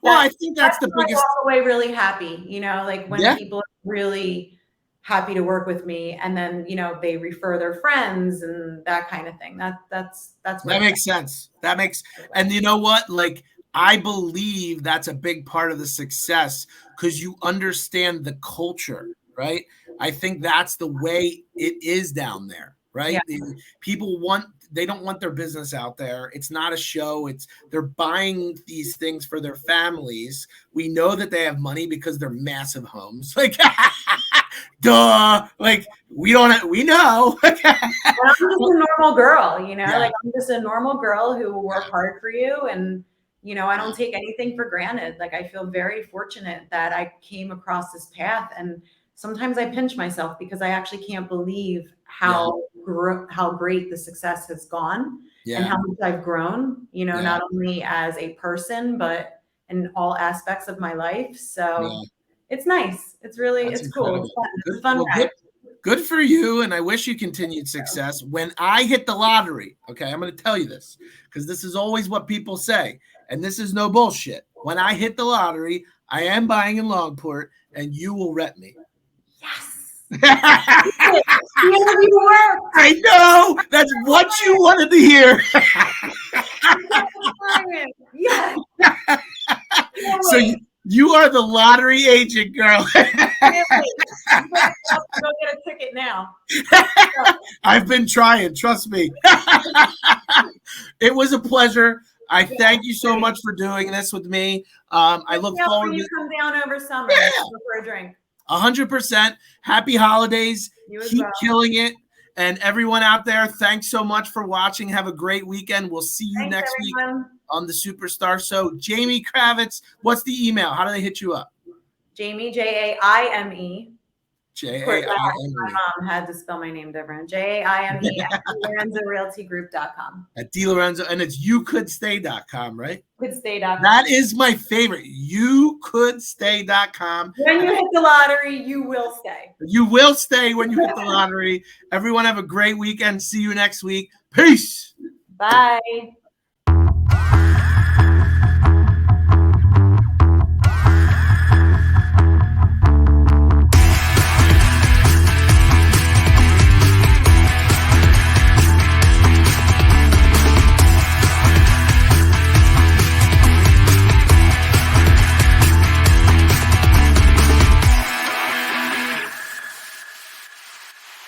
Speaker 2: Well,
Speaker 1: I think that's the biggest.
Speaker 2: I walk away really happy, like when people are really happy to work with me, and then they refer their friends and that kind of thing. That's
Speaker 1: that makes sense. And you know what? Like I believe that's a big part of the success because you understand the culture, right? I think that's the way it is down there, right? Yeah. People they don't want their business out there. It's not a show. They're buying these things for their families. We know that they have money because they're massive homes. Like, duh. Like we know.
Speaker 2: Well, I'm just a normal girl, like I'm just a normal girl who will work hard for you. And, I don't take anything for granted. Like I feel very fortunate that I came across this path, and sometimes I pinch myself because I actually can't believe how great the success has gone and how much I've grown, not only as a person, but in all aspects of my life. So it's nice. It's really, it's cool. It's fun. It's a fun ride.
Speaker 1: Good for you. And I wish you continued success. When I hit the lottery, okay, I'm going to tell you this because this is always what people say. And this is no bullshit. When I hit the lottery, I am buying in Longport and you will rep me.
Speaker 2: Yes.
Speaker 1: I know. That's what you wanted to hear.
Speaker 2: Yes.
Speaker 1: So you are the lottery agent, girl.
Speaker 2: Go get a ticket now.
Speaker 1: I've been trying. Trust me. It was a pleasure. I thank you so much for doing this with me. I look forward to
Speaker 2: come down over summer for a drink.
Speaker 1: 100%. Happy holidays. Keep killing it. And everyone out there, thanks so much for watching. Have a great weekend. We'll see you next week on the SuperStar Show. Jamie Kravitz, what's the email? How do they hit you up?
Speaker 2: Jamie, Jaime.
Speaker 1: Jaime.
Speaker 2: My mom had to spell my name different. Jaime at DiLorenzoRealtyGroup.com.
Speaker 1: At DiLorenzo, and it's youcouldstay.com, right?
Speaker 2: Couldstay.com.
Speaker 1: That is my favorite. Youcouldstay.com.
Speaker 2: When you hit the lottery, you will stay.
Speaker 1: You will stay when you hit the lottery. Everyone have a great weekend. See you next week. Peace.
Speaker 2: Bye.